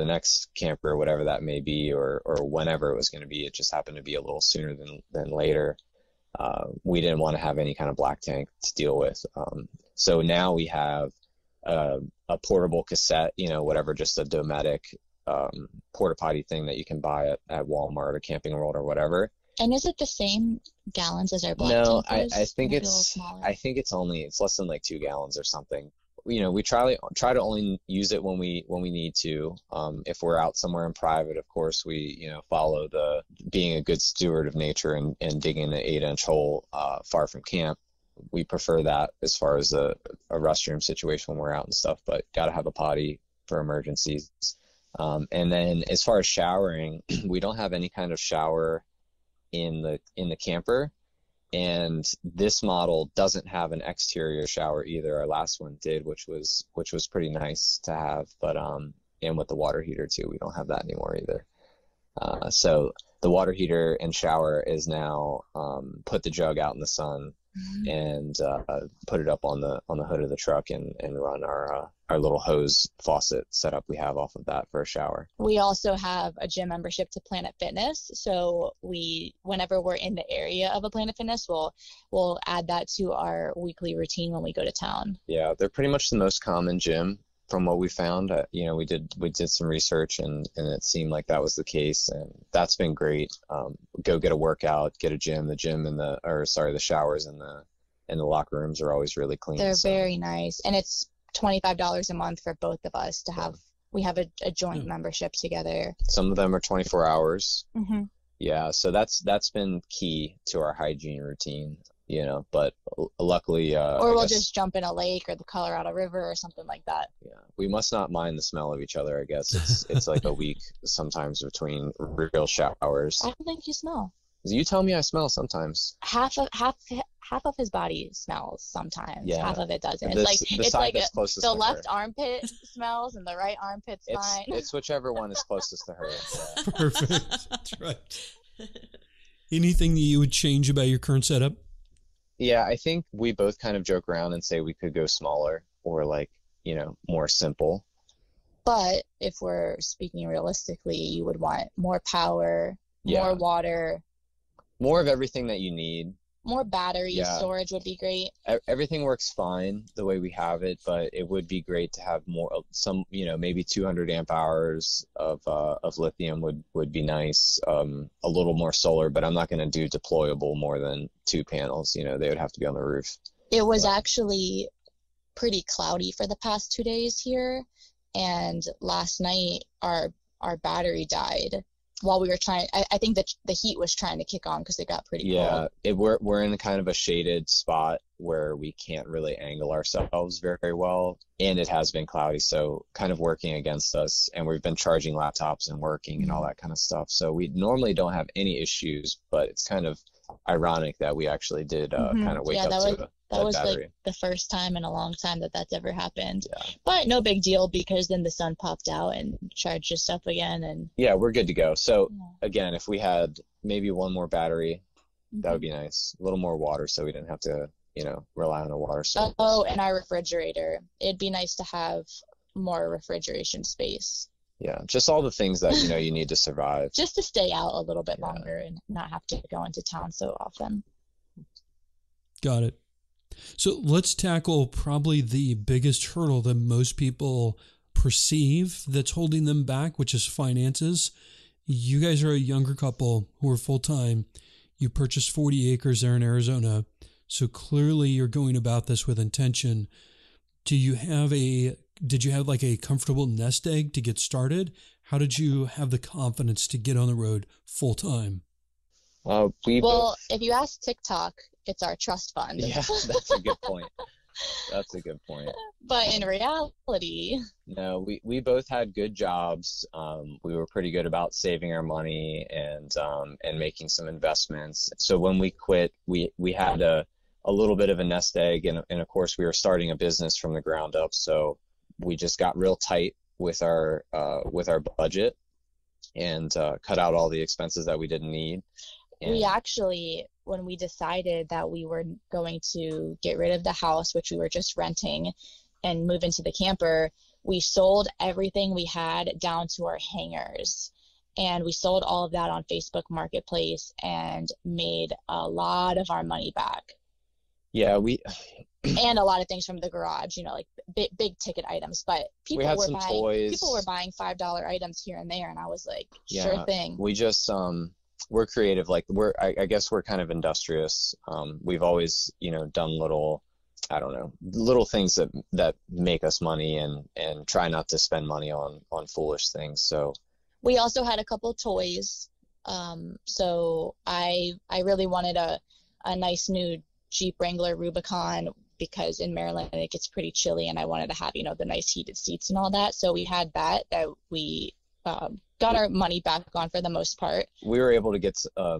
next camper, whatever that may be, or whenever it was going to be, it just happened to be a little sooner than later. We didn't want to have any kind of black tank to deal with. So now we have a portable cassette, whatever, just a Dometic porta potty thing that you can buy at Walmart or Camping World or whatever. And is it the same gallons as our black tank? No, I think it's less than 2 gallons or something. We try to only use it when we need to. If we're out somewhere in private, of course, we follow the being a good steward of nature and digging an 8-inch hole far from camp. We prefer that as far as a restroom situation when we're out and stuff, but got to have a potty for emergencies. And then as far as showering, we don't have any kind of shower in the camper, and this model doesn't have an exterior shower either. Our last one did, which was pretty nice to have, but and with the water heater too, we don't have that anymore either. So the water heater and shower is now put the jug out in the sun and put it up on the hood of the truck and run our little hose faucet setup we have off of that for a shower. We also have a gym membership to Planet Fitness, so whenever we're in the area of a Planet Fitness, we'll add that to our weekly routine when we go to town. Yeah, they're pretty much the most common gym from what we found. We did some research and it seemed like that was the case, and that's been great. Go get a workout, get a gym. The showers in the locker rooms are always really clean. They're very nice, and it's $25 a month for both of us to have. We have a joint membership together. Some of them are 24 hours. Mm-hmm. Yeah, so that's been key to our hygiene routine. But luckily, or we'll just jump in a lake or the Colorado River or something like that. Yeah, we must not mind the smell of each other. I guess it's like a week sometimes between real showers. I don't think you smell. You tell me I smell sometimes. Half of his body smells sometimes. Yeah. It's half of it doesn't. It's like the left armpit smells and the right armpit's fine. It's whichever one is closest to her. Yeah. Perfect. That's right. Anything that you would change about your current setup? Yeah, I think we both kind of joke around and say we could go smaller or more simple. But if we're speaking realistically, you would want more power, more water. More of everything that you need. More battery storage would be great. Everything works fine the way we have it, but it would be great to have maybe 200 amp hours of lithium would be nice. A little more solar, but I'm not going to do deployable more than 2 panels. They would have to be on the roof. It was actually pretty cloudy for the past 2 days here, and last night our battery died. While we were trying, I think that the heat was trying to kick on because it got pretty cold. Yeah, we're in kind of a shaded spot where we can't really angle ourselves very well, and it has been cloudy, so kind of working against us. And we've been charging laptops and working and all that kind of stuff. So we normally don't have any issues, but it's kind of ironic that we actually did kind of wake up to that was battery. Like the first time in a long time that's ever happened. Yeah. But no big deal because then the sun popped out and charged us up again. And yeah, we're good to go. So again, if we had maybe one more battery, that would be nice. A little more water so we didn't have to, rely on a water source. Oh, and our refrigerator. It'd be nice to have more refrigeration space. Yeah, just all the things that, you need to survive. Just to stay out a little bit longer and not have to go into town so often. Got it. So let's tackle probably the biggest hurdle that most people perceive that's holding them back, which is finances. You guys are a younger couple who are full-time. You purchased 40 acres there in Arizona. So clearly you're going about this with intention. Did you have like a comfortable nest egg to get started? How did you have the confidence to get on the road full-time? If you ask TikTok, it's our trust fund. Yeah, that's a good point. But in reality, no, we both had good jobs. We were pretty good about saving our money and making some investments. So when we quit, we had a little bit of a nest egg, and of course we were starting a business from the ground up. So we just got real tight with our budget and cut out all the expenses that we didn't need. And we actually, when we decided that we were going to get rid of the house, which we were just renting, and move into the camper, we sold everything we had down to our hangers. And we sold all of that on Facebook Marketplace and made a lot of our money back. Yeah, and a lot of things from the garage, like big ticket items. But people were buying $5 items here and there, and I was like, sure thing. We just we're creative. Like I guess we're kind of industrious. We've always, done little things that make us money and try not to spend money on foolish things. So we also had a couple toys. So I really wanted a nice new Jeep Wrangler Rubicon because in Maryland it gets pretty chilly, and I wanted to have, the nice heated seats and all that. So we had that we got our money back on for the most part. We were able to get a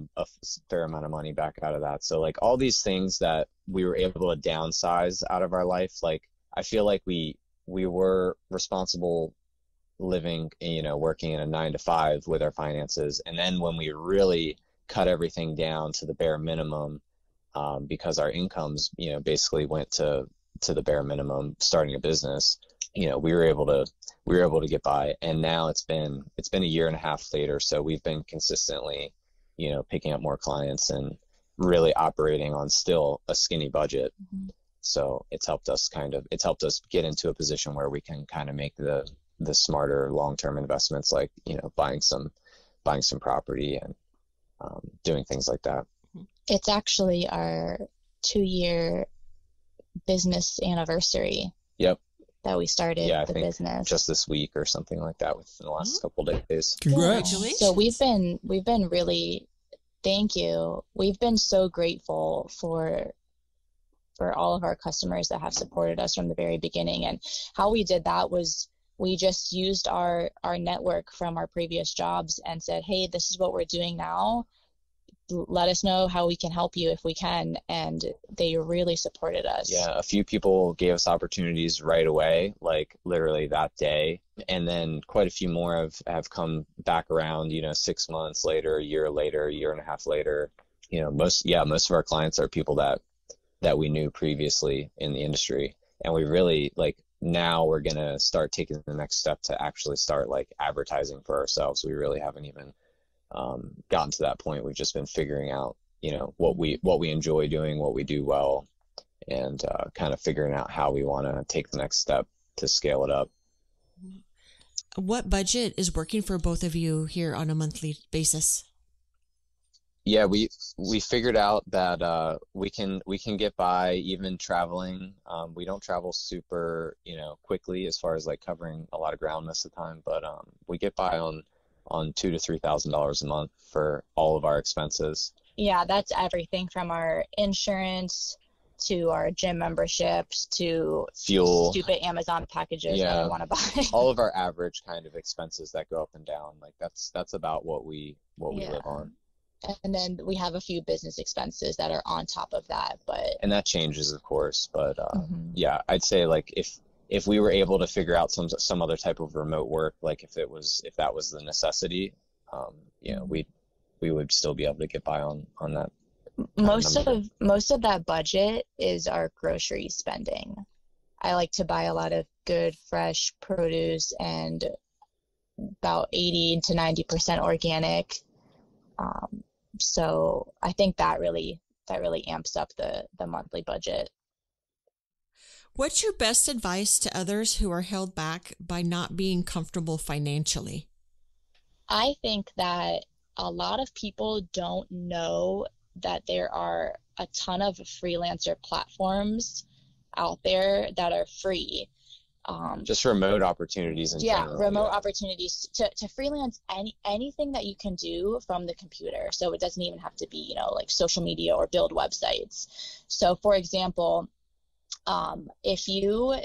fair amount of money back out of that. So like all these things that we were able to downsize out of our life, like I feel like we were responsible living, working in a 9 to 5 with our finances. And then when we really cut everything down to the bare minimum, because our incomes, basically went to the bare minimum starting a business, we were able to get by. And now it's been a year and a half later. So we've been consistently, picking up more clients and really operating on still a skinny budget. Mm-hmm. So it's helped us get into a position where we can kind of make the smarter long-term investments, like, buying some property and doing things like that. It's actually our 2-year business anniversary. Yep. That we started the business just this week or something like that within the last couple of days. Congratulations. So we've been really, thank you. We've been so grateful for all of our customers that have supported us from the very beginning. And how we did that was we just used our network from our previous jobs and said, hey, this is what we're doing now. Let us know how we can help you if we can. And they really supported us. Yeah, a few people gave us opportunities right away, like literally that day. And then quite a few more have come back around, 6 months later, a year later, a year and a half later. Most of our clients are people that we knew previously in the industry. And we really, now we're going to start taking the next step to actually start advertising for ourselves. We really haven't even gotten to that point. We've just been figuring out, what we enjoy doing, what we do well, and kind of figuring out how we want to take the next step to scale it up. What budget is working for both of you here on a monthly basis? Yeah, we figured out that we can get by even traveling. We don't travel super quickly as far as covering a lot of ground most of the time, but we get by on $2,000 to $3,000 a month for all of our expenses. Yeah, that's everything from our insurance to our gym memberships to fuel, stupid Amazon packages that I want to buy. All of our average kind of expenses that go up and down, that's about what we live on. And then we have a few business expenses that are on top of that, and that changes, of course. But yeah, I'd say if we were able to figure out some other type of remote work, if that was the necessity, we would still be able to get by on that. Most of that budget is our grocery spending. I like to buy a lot of good fresh produce and about 80 to 90% organic. So I think that really amps up the monthly budget. What's your best advice to others who are held back by not being comfortable financially? I think that a lot of people don't know that there are a ton of freelancer platforms out there that are free. Just remote opportunities in general. Remote opportunities to freelance anything that you can do from the computer. So it doesn't even have to be, social media or build websites. So for example, if you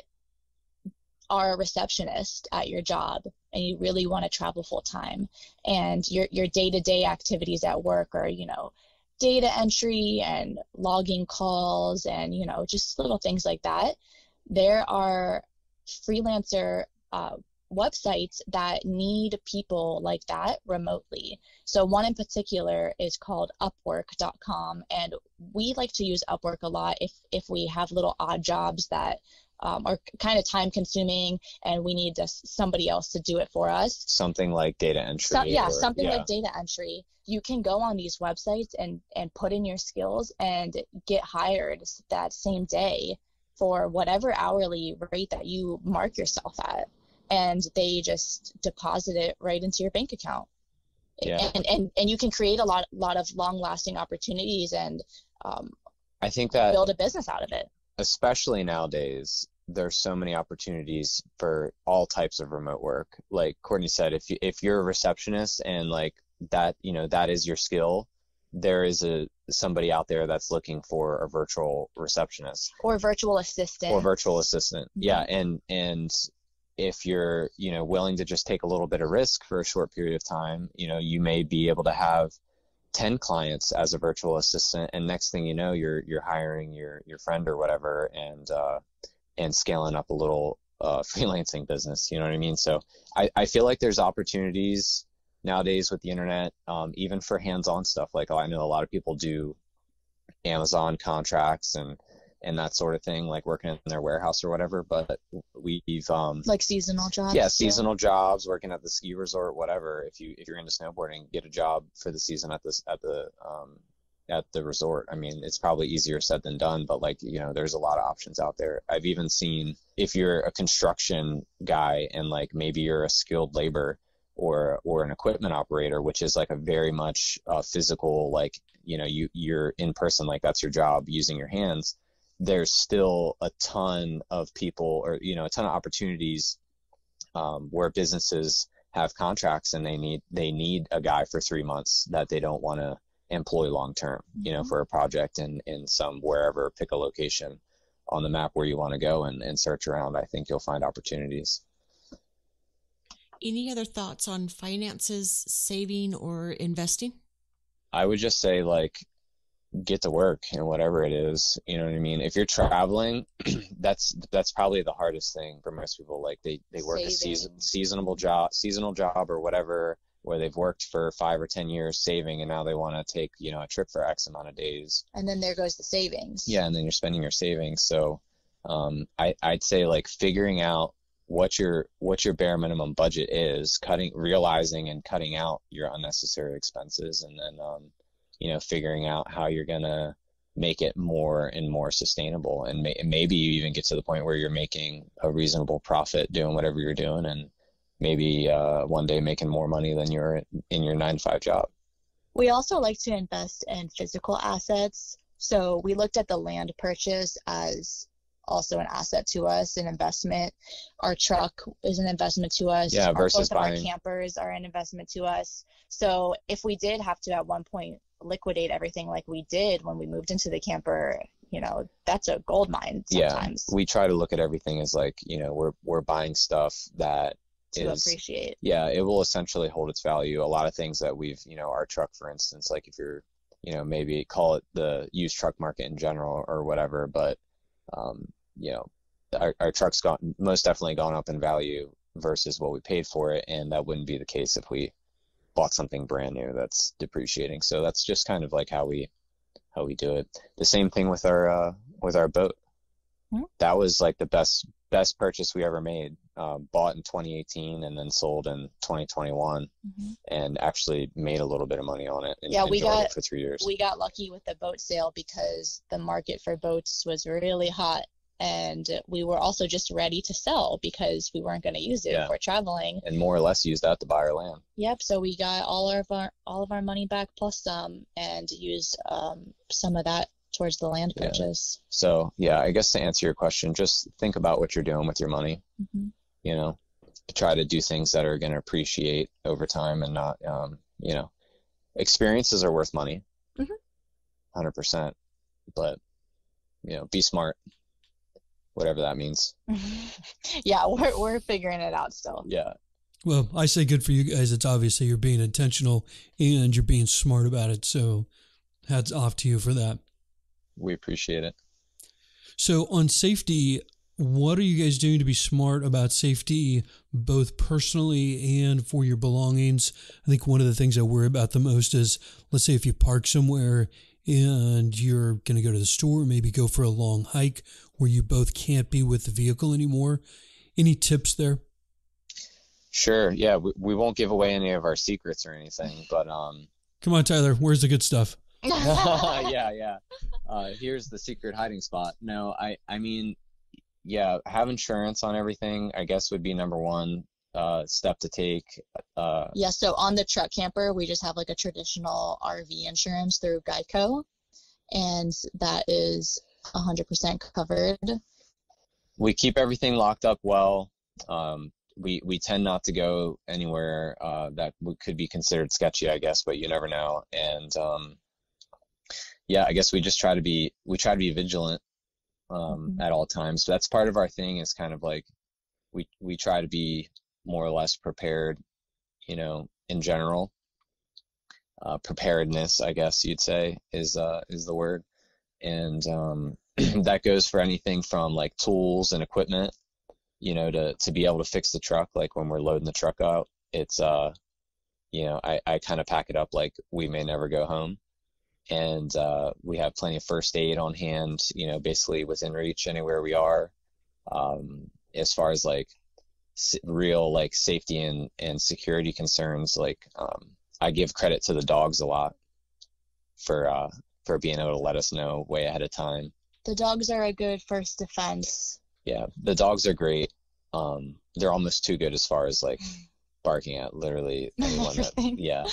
are a receptionist at your job and you really want to travel full time, and your day-to-day activities at work are, data entry and logging calls and, just little things like that, there are freelancer websites that need people like that remotely. So one in particular is called Upwork.com, and we like to use Upwork a lot if we have little odd jobs that are kind of time consuming and we need somebody else to do it for us. Something like data entry. Like data entry. You can go on these websites and put in your skills and get hired that same day for whatever hourly rate that you mark yourself at, and they just deposit it right into your bank account. Yeah. And you can create a lot of long-lasting opportunities and I think that build a business out of it. Especially nowadays, there's so many opportunities for all types of remote work. Like Courtney said, if you're a receptionist and that, that is your skill, there is somebody out there that's looking for a virtual receptionist or virtual assistant. Mm-hmm. Yeah. And if you're, willing to just take a little bit of risk for a short period of time, you may be able to have 10 clients as a virtual assistant, and next thing you know, you're hiring your friend or whatever, and scaling up a little freelancing business. You know what I mean? So I feel like there's opportunities nowadays with the internet, even for hands-on stuff. Like, I know a lot of people do Amazon contracts and that sort of thing, like working in their warehouse or whatever. But we've like seasonal jobs. Yeah, seasonal jobs, working at the ski resort, whatever. If you're into snowboarding, get a job for the season at the resort. I mean, it's probably easier said than done, but like, there's a lot of options out there. I've even seen, if you're a construction guy and like maybe you're a skilled labor or an equipment operator, which is like a very much physical, like, you're in person, like that's your job, using your hands. There's still a ton of people, or a ton of opportunities where businesses have contracts and they need a guy for 3 months that they don't want to employ long term, for a project in some wherever. Pick a location on the map where you want to go and search around. I think you'll find opportunities. Any other thoughts on finances, saving, or investing? I would just say, like, get to work and whatever it is, you know what I mean? If you're traveling, that's probably the hardest thing for most people. Like they work a seasonal job or whatever, where they've worked for 5 or 10 years saving, and now they want to take, a trip for X amount of days. And then there goes the savings. Yeah. And then you're spending your savings. So, I'd say, like, figuring out what your bare minimum budget is, realizing and cutting out your unnecessary expenses, and then, figuring out how you're going to make it more and more sustainable. And maybe you even get to the point where you're making a reasonable profit doing whatever you're doing, and maybe one day making more money than you're in your 9-to-5 job. We also like to invest in physical assets. So we looked at the land purchase as also an asset to us, an investment. Our truck is an investment to us. Yeah, versus both of buying. Our campers are an investment to us. So if we did have to at one point liquidate everything like we did when we moved into the camper, that's a gold mine sometimes. Yeah, we try to look at everything as like, we're buying stuff that to appreciate. Yeah, it will essentially hold its value. A lot of things that we've, our truck, for instance, like if you're, maybe call it the used truck market in general or whatever, but our truck's most definitely gone up in value versus what we paid for it, and that wouldn't be the case if we bought something brand new that's depreciating. So that's just kind of like how we do it. The same thing with our boat. Mm-hmm. That was like the best purchase we ever made. Bought in 2018 and then sold in 2021, mm-hmm. and actually made a little bit of money on it. And we got it for 3 years. We got lucky with the boat sale because the market for boats was really hot, and we were also just ready to sell because we weren't going to use it for traveling. And more or less use that to buy our land. Yep. So we got all of our money back plus some, and used some of that towards the land purchase. Yeah. So I guess to answer your question, just think about what you're doing with your money. Mm-hmm. Try to do things that are going to appreciate over time, and not, experiences are worth money, mm-hmm. 100%. But, be smart, whatever that means. Yeah, we're figuring it out still. Yeah. Well, I say good for you guys. It's obviously you're being intentional and you're being smart about it. So hats off to you for that. We appreciate it. So on safety, what are you guys doing to be smart about safety, both personally and for your belongings? I think one of the things I worry about the most is, let's say if you park somewhere and you're going to go to the store, maybe go for a long hike where you both can't be with the vehicle anymore. Any tips there? Sure. Yeah, we won't give away any of our secrets or anything, but come on, Tyler, where's the good stuff? Yeah. Here's the secret hiding spot. No, I mean, have insurance on everything, I guess, would be number one step to take. So on the truck camper, we just have like a traditional RV insurance through Geico, and that is 100% covered. We keep everything locked up well. We tend not to go anywhere that could be considered sketchy, I guess, but you never know. And I guess we try to be vigilant at all times. So that's part of our thing, is kind of like we try to be more or less prepared, in general. Preparedness, I guess you'd say, is the word. And that goes for anything from like tools and equipment, to be able to fix the truck, like when we're loading the truck out, it's, I kind of pack it up like we may never go home. And we have plenty of first aid on hand, basically within reach anywhere we are. As far as like real like safety and security concerns, like I give credit to the dogs a lot for being able to let us know way ahead of time. The dogs are a good first defense. Yeah, the dogs are great. They're almost too good as far as like barking at literally anyone that, yeah.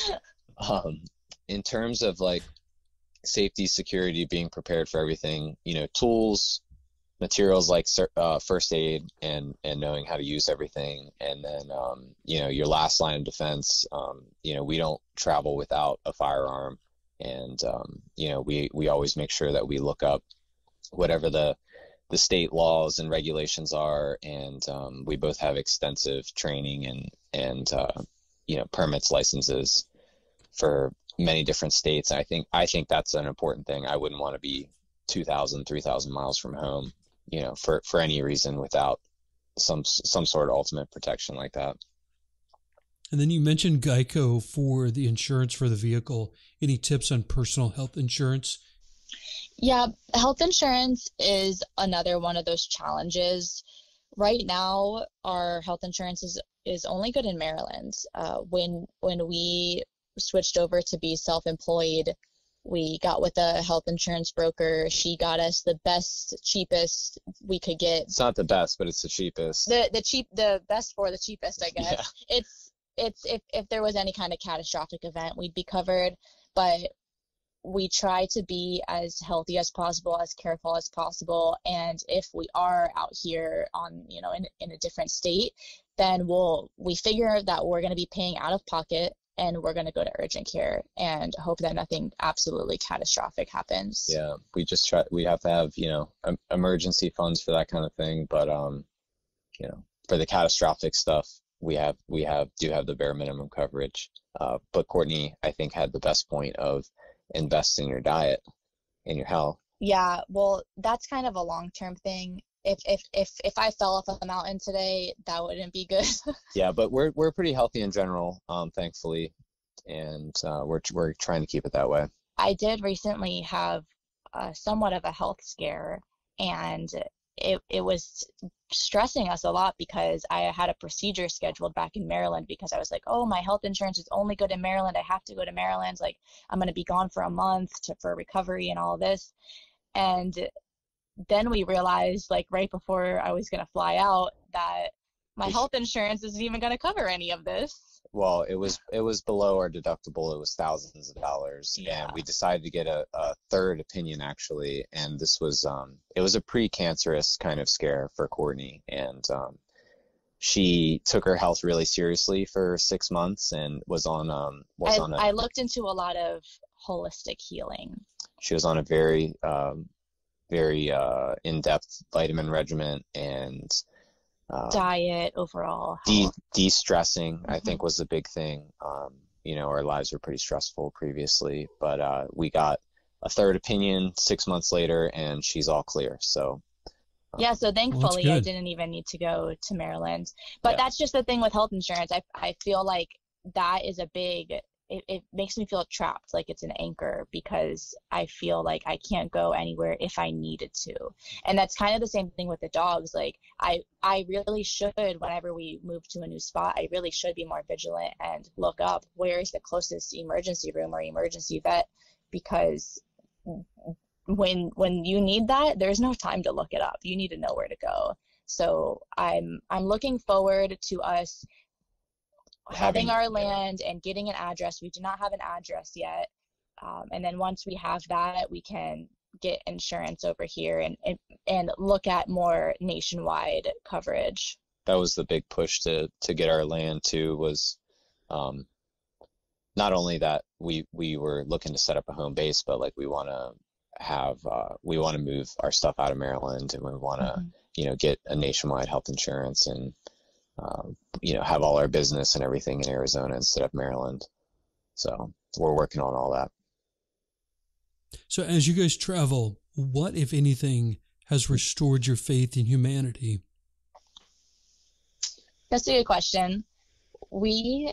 In terms of like safety, security, being prepared for everything, tools, materials like first aid and knowing how to use everything. And then, your last line of defense, we don't travel without a firearm. And, we always make sure that we look up whatever the state laws and regulations are. And we both have extensive training and permits, licenses for many different states. I think that's an important thing. I wouldn't want to be 2,000, 3,000 miles from home, for any reason without some sort of ultimate protection like that. And then you mentioned Geico for the insurance for the vehicle. Any tips on personal health insurance? Yeah, health insurance is another one of those challenges. Right now, our health insurance is only good in Maryland. When we switched over to be self-employed, we got with a health insurance broker. She got us the best, cheapest we could get. It's not the best, but it's the cheapest. The best for the cheapest, I guess. Yeah. It's if there was any kind of catastrophic event, we'd be covered. But we try to be as healthy as possible, as careful as possible. And if we are out here on, in a different state, then we figure that we're going to be paying out of pocket and we're going to go to urgent care and hope that nothing absolutely catastrophic happens. Yeah. We have to have, emergency funds for that kind of thing. But, for the catastrophic stuff, we do have the bare minimum coverage. But Courtney, I think, had the best point of invest in your diet and your health. Yeah, well, that's kind of a long-term thing. If I fell off a mountain today, that wouldn't be good. Yeah, but we're pretty healthy in general, thankfully, and we're trying to keep it that way. I did recently have somewhat of a health scare, and it was stressing us a lot because I had a procedure scheduled back in Maryland because I was like, oh, my health insurance is only good in Maryland. I have to go to Maryland. Like, I'm going to be gone for a month for recovery and all of this. And then we realized, like, right before I was going to fly out, that my health insurance isn't even going to cover any of this. Well, it was below our deductible. It was thousands of dollars. Yeah. And we decided to get a third opinion, actually. And this was, it was a pre-cancerous kind of scare for Courtney. And she took her health really seriously for 6 months and I looked into a lot of holistic healing. She was on a very, very in-depth vitamin regimen and diet overall. De-stressing, I think, was the big thing. Our lives were pretty stressful previously, but we got a third opinion 6 months later, and she's all clear. So yeah, so thankfully I didn't even need to go to Maryland. But that's just the thing with health insurance. I feel like that is a big... It makes me feel trapped, like it's an anchor, because I feel like I can't go anywhere if I needed to. And that's kind of the same thing with the dogs. Like I really should, whenever we move to a new spot, I really should be more vigilant and look up where is the closest emergency room or emergency vet, because when you need that, there's no time to look it up. You need to know where to go. So I'm looking forward to us having our land and getting an address. We do not have an address yet. And then once we have that, we can get insurance over here and look at more nationwide coverage. That was the big push to get our land too, was not only that we were looking to set up a home base, but like we want to move our stuff out of Maryland, and we want to, get a nationwide health insurance and, have all our business and everything in Arizona instead of Maryland. So we're working on all that. So as you guys travel, what, if anything, has restored your faith in humanity? That's a good question. We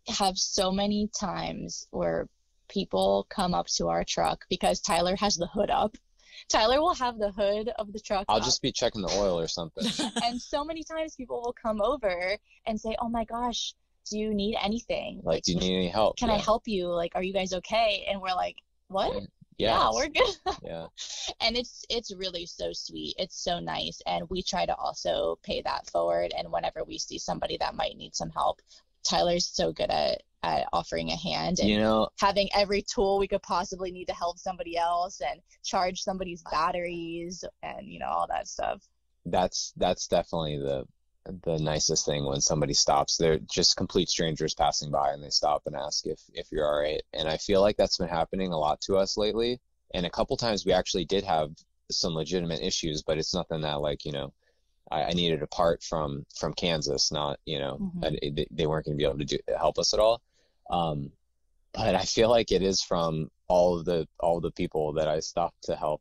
have so many times where people come up to our truck because Tyler has the hood up. Tyler will have the hood of the truck I'll up. just be checking the oil or something. And so many times people will come over and say, oh my gosh, do you need anything? Like, do you need any help? Can I help you? Like, are you guys okay? And we're like, what? Yeah, we're good. Yeah. And it's really so sweet. It's so nice. And we try to also pay that forward. And whenever we see somebody that might need some help, Tyler's so good at offering a hand and having every tool we could possibly need to help somebody else and charge somebody's batteries and all that stuff. That's definitely the nicest thing when somebody stops. They're just complete strangers passing by and they stop and ask if you're all right. And I feel like that's been happening a lot to us lately. And a couple times we actually did have some legitimate issues, but it's nothing that like, I needed a part from Kansas, not, they weren't going to be able to help us at all. But I feel like it is from all the people that I stopped to help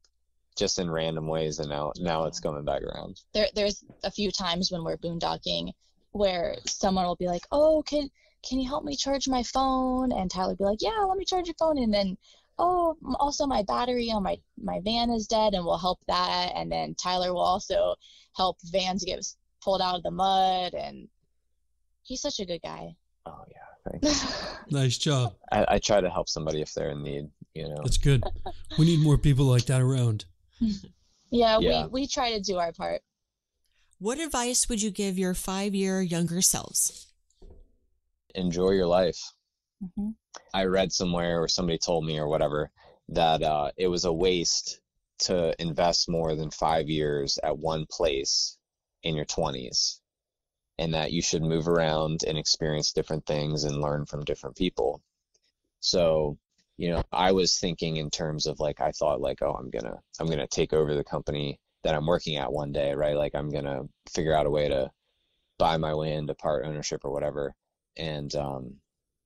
just in random ways. And now it's coming back around. There's a few times when we're boondocking where someone will be like, oh, can you help me charge my phone? And Tyler will be like, yeah, let me charge your phone. And then, oh, also my battery on my van is dead, and we'll help that. And then Tyler will also help vans get pulled out of the mud, and he's such a good guy. Oh yeah, thanks. Nice job. I try to help somebody if they're in need. That's good. We need more people like that around. Yeah. We try to do our part. What advice would you give your 5-year younger selves? Enjoy your life. Mm-hmm. I read somewhere, or somebody told me or whatever, that it was a waste to invest more than 5 years at one place in your 20s, and that you should move around and experience different things and learn from different people. So, I was thinking in terms of like, I thought like, oh, I'm gonna take over the company that I'm working at one day, right? Like I'm gonna figure out a way to buy my way into part ownership or whatever. And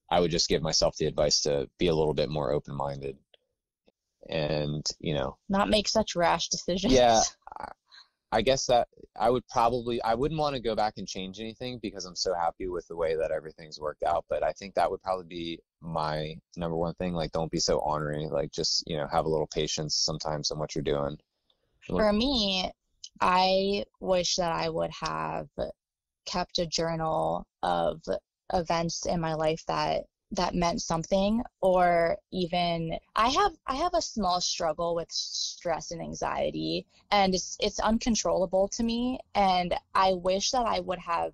I would just give myself the advice to be a little bit more open-minded and, not make such rash decisions. Yeah. I guess that I wouldn't want to go back and change anything because I'm so happy with the way that everything's worked out. But I think that would probably be my number one thing. Like, don't be so ornery. Like, just, have a little patience sometimes in what you're doing. For me, I wish that I would have kept a journal of events in my life that meant something, or even I have a small struggle with stress and anxiety, and it's uncontrollable to me, and I wish that I would have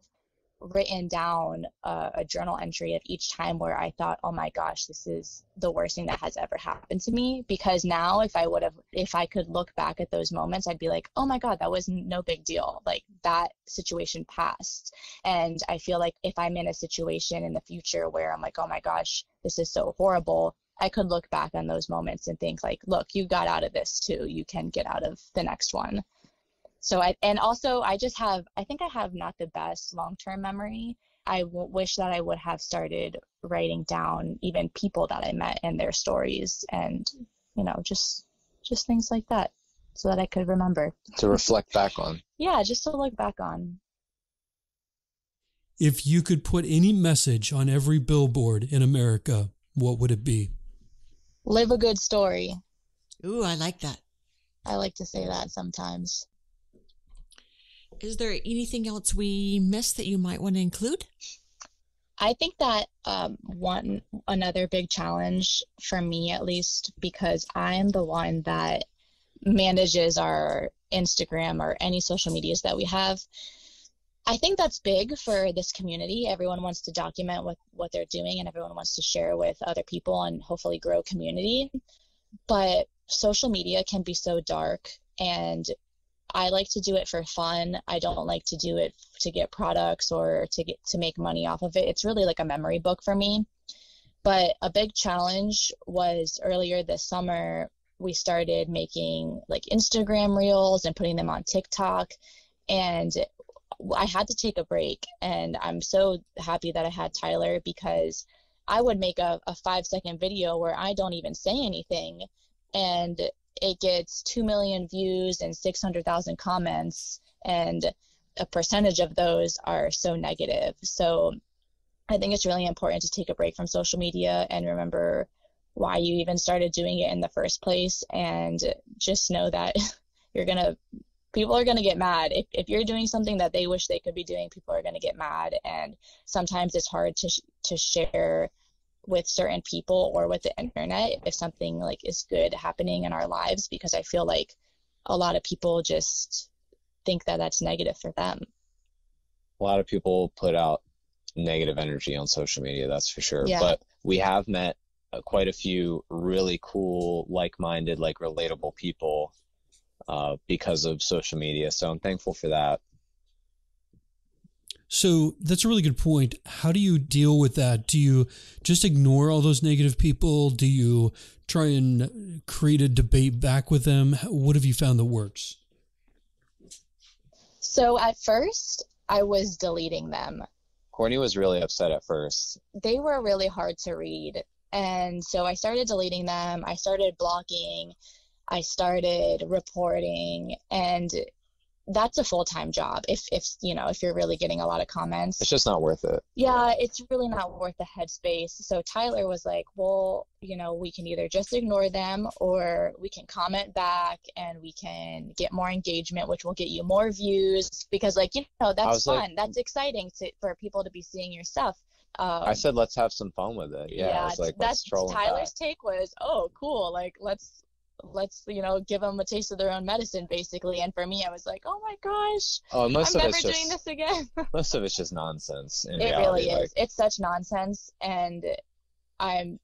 written down a journal entry of each time where I thought, oh my gosh, this is the worst thing that has ever happened to me. Because now if I could look back at those moments, I'd be like, oh my God, that was no big deal. Like that situation passed. And I feel like if I'm in a situation in the future where I'm like, oh my gosh, this is so horrible, I could look back on those moments and think like, look, you got out of this too. You can get out of the next one. So I think I have not the best long-term memory. I wish that I would have started writing down even people that I met and their stories, and just things like that, so that I could remember to reflect back on. Yeah, just to look back on. If you could put any message on every billboard in America, what would it be? Live a good story. Ooh, I like that. I like to say that sometimes. Is there anything else we missed that you might want to include? I think that another big challenge for me, at least, because I'm the one that manages our Instagram or any social medias that we have, I think that's big for this community. Everyone wants to document what they're doing, and everyone wants to share with other people and hopefully grow community. But social media can be so dark, and I like to do it for fun. I don't like to do it to get products or to make money off of it. It's really like a memory book for me. But a big challenge was earlier this summer, we started making like Instagram reels and putting them on TikTok. And I had to take a break. And I'm so happy that I had Tyler, because I would make a 5-second video where I don't even say anything, and it gets 2 million views and 600,000 comments, and a percentage of those are so negative. So I think it's really important to take a break from social media and remember why you even started doing it in the first place, and just know that people are gonna get mad. If you're doing something that they wish they could be doing, people are gonna get mad. And sometimes it's hard to share with certain people or with the internet if something like is good happening in our lives, because I feel like a lot of people just think that that's negative for them. A lot of people put out negative energy on social media, that's for sure. Yeah. But we have met quite a few really cool, like-minded, like relatable people because of social media. So I'm thankful for that. So that's a really good point. How do you deal with that? Do you just ignore all those negative people? Do you try and create a debate back with them? What have you found that works? So at first, I was deleting them. Courtney was really upset at first. They were really hard to read. And so I started deleting them. I started blocking. I started reporting. And that's a full-time job if you're really getting a lot of comments. It's just not worth it. Yeah, it's really not worth the headspace. So Tyler was like, well, we can either just ignore them, or we can comment back and we can get more engagement, which will get you more views, because that's fun. That's exciting for people to be seeing your stuff. I said, let's have some fun with it. Yeah, I was like, that's troll Tyler's take was, oh, cool. Like, let's give them a taste of their own medicine, basically. And for me, I was like, oh my gosh, I'm never doing this again. Most of it's just nonsense. It really is. It's such nonsense. And I'm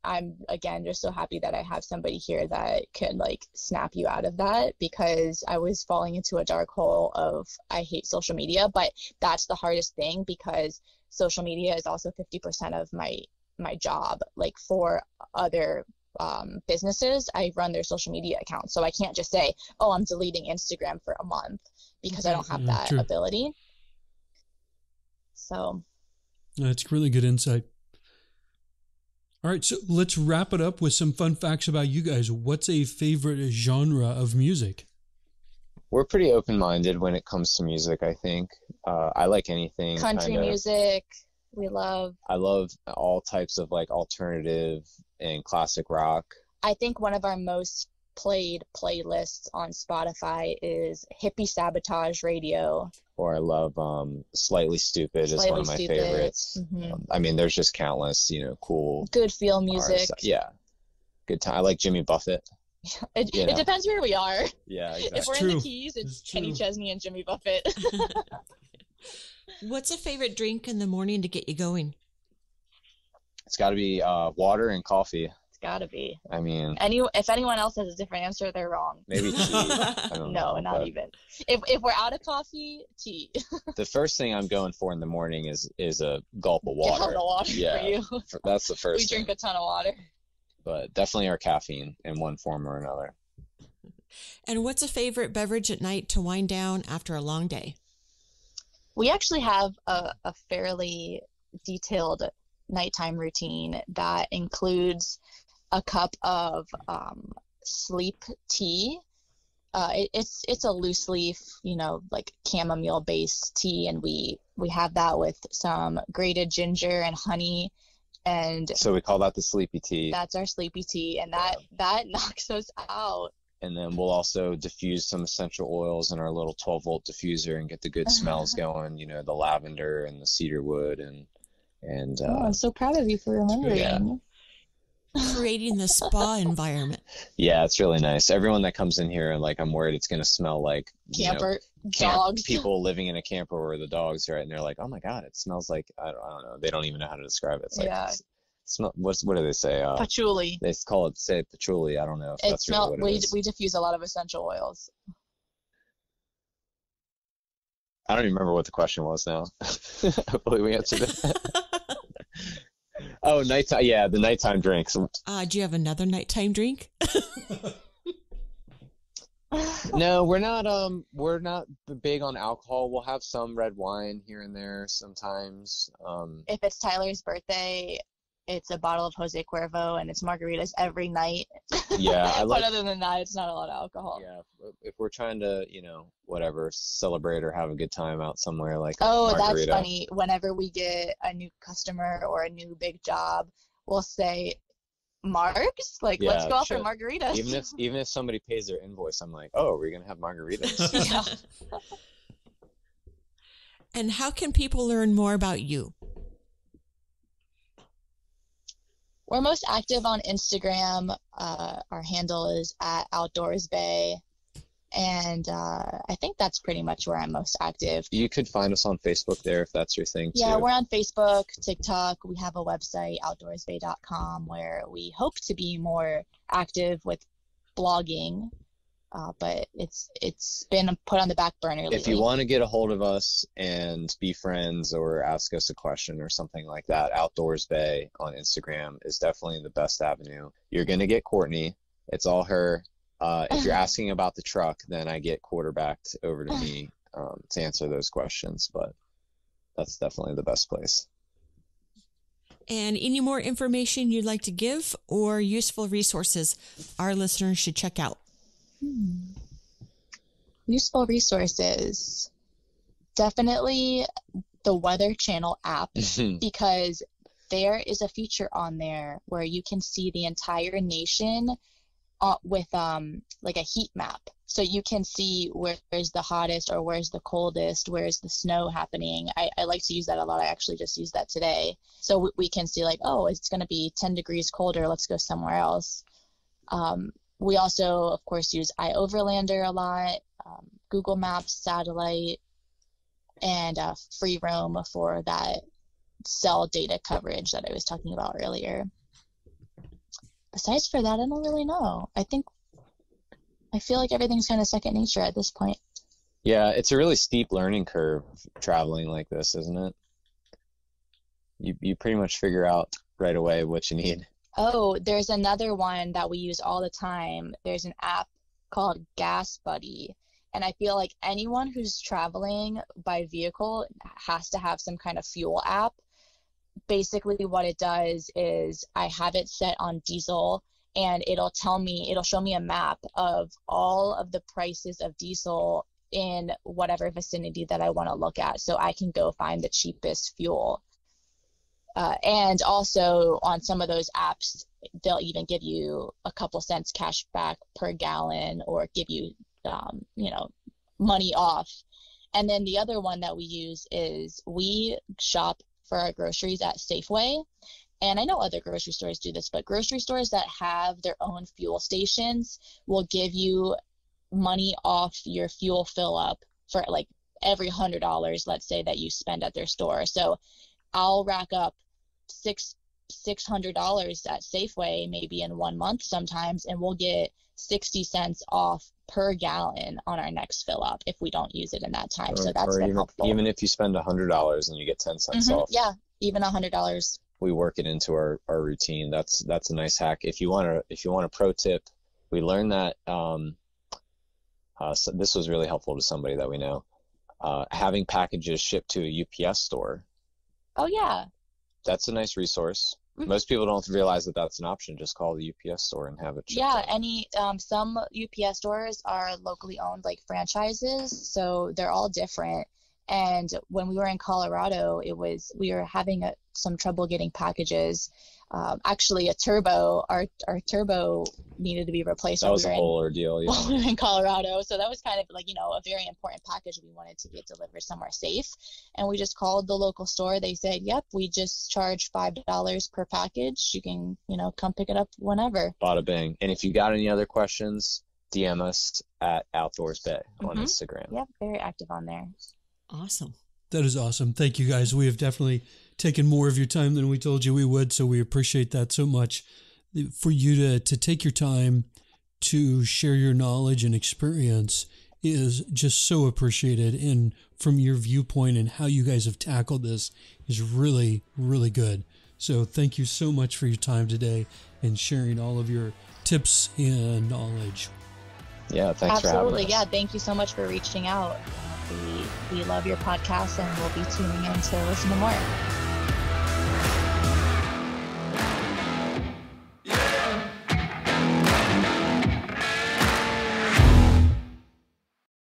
again just so happy that I have somebody here that can snap you out of that, because I was falling into a dark hole of I hate social media. But that's the hardest thing, because social media is also 50% of my job. Like for other businesses, I run their social media accounts, so I can't just say, oh, I'm deleting Instagram for a month, because I don't have that ability. So that's really good insight. All right, so let's wrap it up with some fun facts about you guys. What's a favorite genre of music? We're pretty open-minded when it comes to music, I think. I like anything. Country music, I love all types of alternative and classic rock. I think one of our most played playlists on Spotify is Hippie Sabotage Radio. Or I love Slightly Stupid is one of my favorites. Mm-hmm. There's just countless, cool. Good feel music. Yeah. Good time. I like Jimmy Buffett. It depends where we are. Yeah, exactly. If we're in the Keys, it's Kenny Chesney and Jimmy Buffett. What's a favorite drink in the morning to get you going? It's got to be water and coffee. It's got to be. If anyone else has a different answer, they're wrong. Maybe tea. I don't know, not even. If we're out of coffee, tea. The first thing I'm going for in the morning is a gulp of water. Gallon of water for you. That's the first. We drink a ton of water. But definitely our caffeine in one form or another. And what's a favorite beverage at night to wind down after a long day? We actually have a fairly detailed nighttime routine that includes a cup of sleep tea. It's a loose leaf, chamomile based tea, and we have that with some grated ginger and honey. And so we call that the sleepy tea. That's our sleepy tea, and that knocks us out. And then we'll also diffuse some essential oils in our little 12-volt diffuser and get the good smells going, the lavender and the cedar wood and I'm so proud of you for remembering. Yeah. Creating the spa environment. Yeah, it's really nice. Everyone that comes in here, I'm worried it's going to smell like dogs. People living in a camper where the dogs are, and they're like, oh my God, it smells like, I don't know. They don't even know how to describe it. It's like, what do they say? Patchouli. They call it, patchouli. I don't know if that's really what it is. We diffuse a lot of essential oils. I don't even remember what the question was now. Hopefully we answered it. Oh, nighttime. Yeah, the nighttime drinks. Do you have another nighttime drink? No, we're not big on alcohol. We'll have some red wine here and there sometimes. If it's Tyler's birthday, it's a bottle of Jose Cuervo and it's margaritas every night. Yeah, but other than that, it's not a lot of alcohol. Yeah, if we're trying to, whatever, celebrate or have a good time out somewhere, like that's funny. Whenever we get a new customer or a new big job, we'll say, Margs, let's go out for margaritas. Even if somebody pays their invoice, I'm like, oh, we're gonna have margaritas. Yeah. And how can people learn more about you? We're most active on Instagram. Our handle is at Outdoors Bay. And I think that's pretty much where I'm most active. You could find us on Facebook there if that's your thing, too. Yeah, we're on Facebook, TikTok. We have a website, outdoorsbay.com, where we hope to be more active with blogging. But it's been put on the back burner lately. If you want to get a hold of us and be friends or ask us a question or something like that, Outdoors Bay on Instagram is definitely the best avenue. You're going to get Courtney. It's all her. If you're asking about the truck, then I get quarterbacked over to me to answer those questions. But that's definitely the best place. And any more information you'd like to give or useful resources our listeners should check out? Useful resources. Definitely the Weather Channel app, because there is a feature on there where you can see the entire nation with like a heat map. So you can see where's the hottest or where's the coldest, where's the snow happening. I like to use that a lot. I actually just used that today. So we can see like, oh, it's going to be 10 degrees colder. Let's go somewhere else. We also, of course, use iOverlander a lot, Google Maps, satellite, and Free Roam for that cell data coverage that I was talking about earlier. Besides for that, I don't really know. I feel like everything's kind of second nature at this point. Yeah, it's a really steep learning curve traveling like this, isn't it? You pretty much figure out right away what you need. Oh, there's another one that we use all the time. There's an app called Gas Buddy. And I feel like anyone who's traveling by vehicle has to have some kind of fuel app. Basically what it does is I have it set on diesel, and it'll show me a map of all of the prices of diesel in whatever vicinity that I want to look at, so I can go find the cheapest fuel. And also on some of those apps, they'll even give you a couple cents cash back per gallon, or give you, money off. And then the other one that we use is we shop for our groceries at Safeway. And I know other grocery stores do this, but grocery stores that have their own fuel stations will give you money off your fuel fill up for like every $100, let's say, that you spend at their store. So I'll rack up $600 at Safeway maybe in 1 month sometimes, and we'll get 60 cents off per gallon on our next fill up if we don't use it in that time. So that's been helpful. Even if you spend $100 and you get 10 cents off. Yeah, even $100. We work it into our routine. That's a nice hack. If you want a pro tip, we learned that so this was really helpful to somebody that we know. Having packages shipped to a UPS store. Oh yeah. That's a nice resource. Mm-hmm. Most people don't realize that that's an option. Just call the UPS store and have it shipped out. Some UPS stores are locally owned, like franchises, so they're all different. And when we were in Colorado, we were having some trouble getting packages. Actually, our turbo needed to be replaced. That was a whole ordeal. Yeah. While we were in Colorado, so that was kind of like a very important package we wanted to get delivered somewhere safe. And we just called the local store. They said, "Yep, we just charge $5 per package. You can come pick it up whenever." Bada bing. And if you got any other questions, DM us at Outdoors Bay on Instagram. Yep, very active on there. Awesome. That is awesome. Thank you, guys. We have definitely taken more of your time than we told you we would, so we appreciate that so much. For you to take your time to share your knowledge and experience is just so appreciated. And from your viewpoint and how you guys have tackled this is really, really good. So thank you so much for your time today and sharing all of your tips and knowledge. Yeah, thanks for having us. Absolutely. Yeah, thank you so much for reaching out. We love your podcast, and we'll be tuning in to listen to more.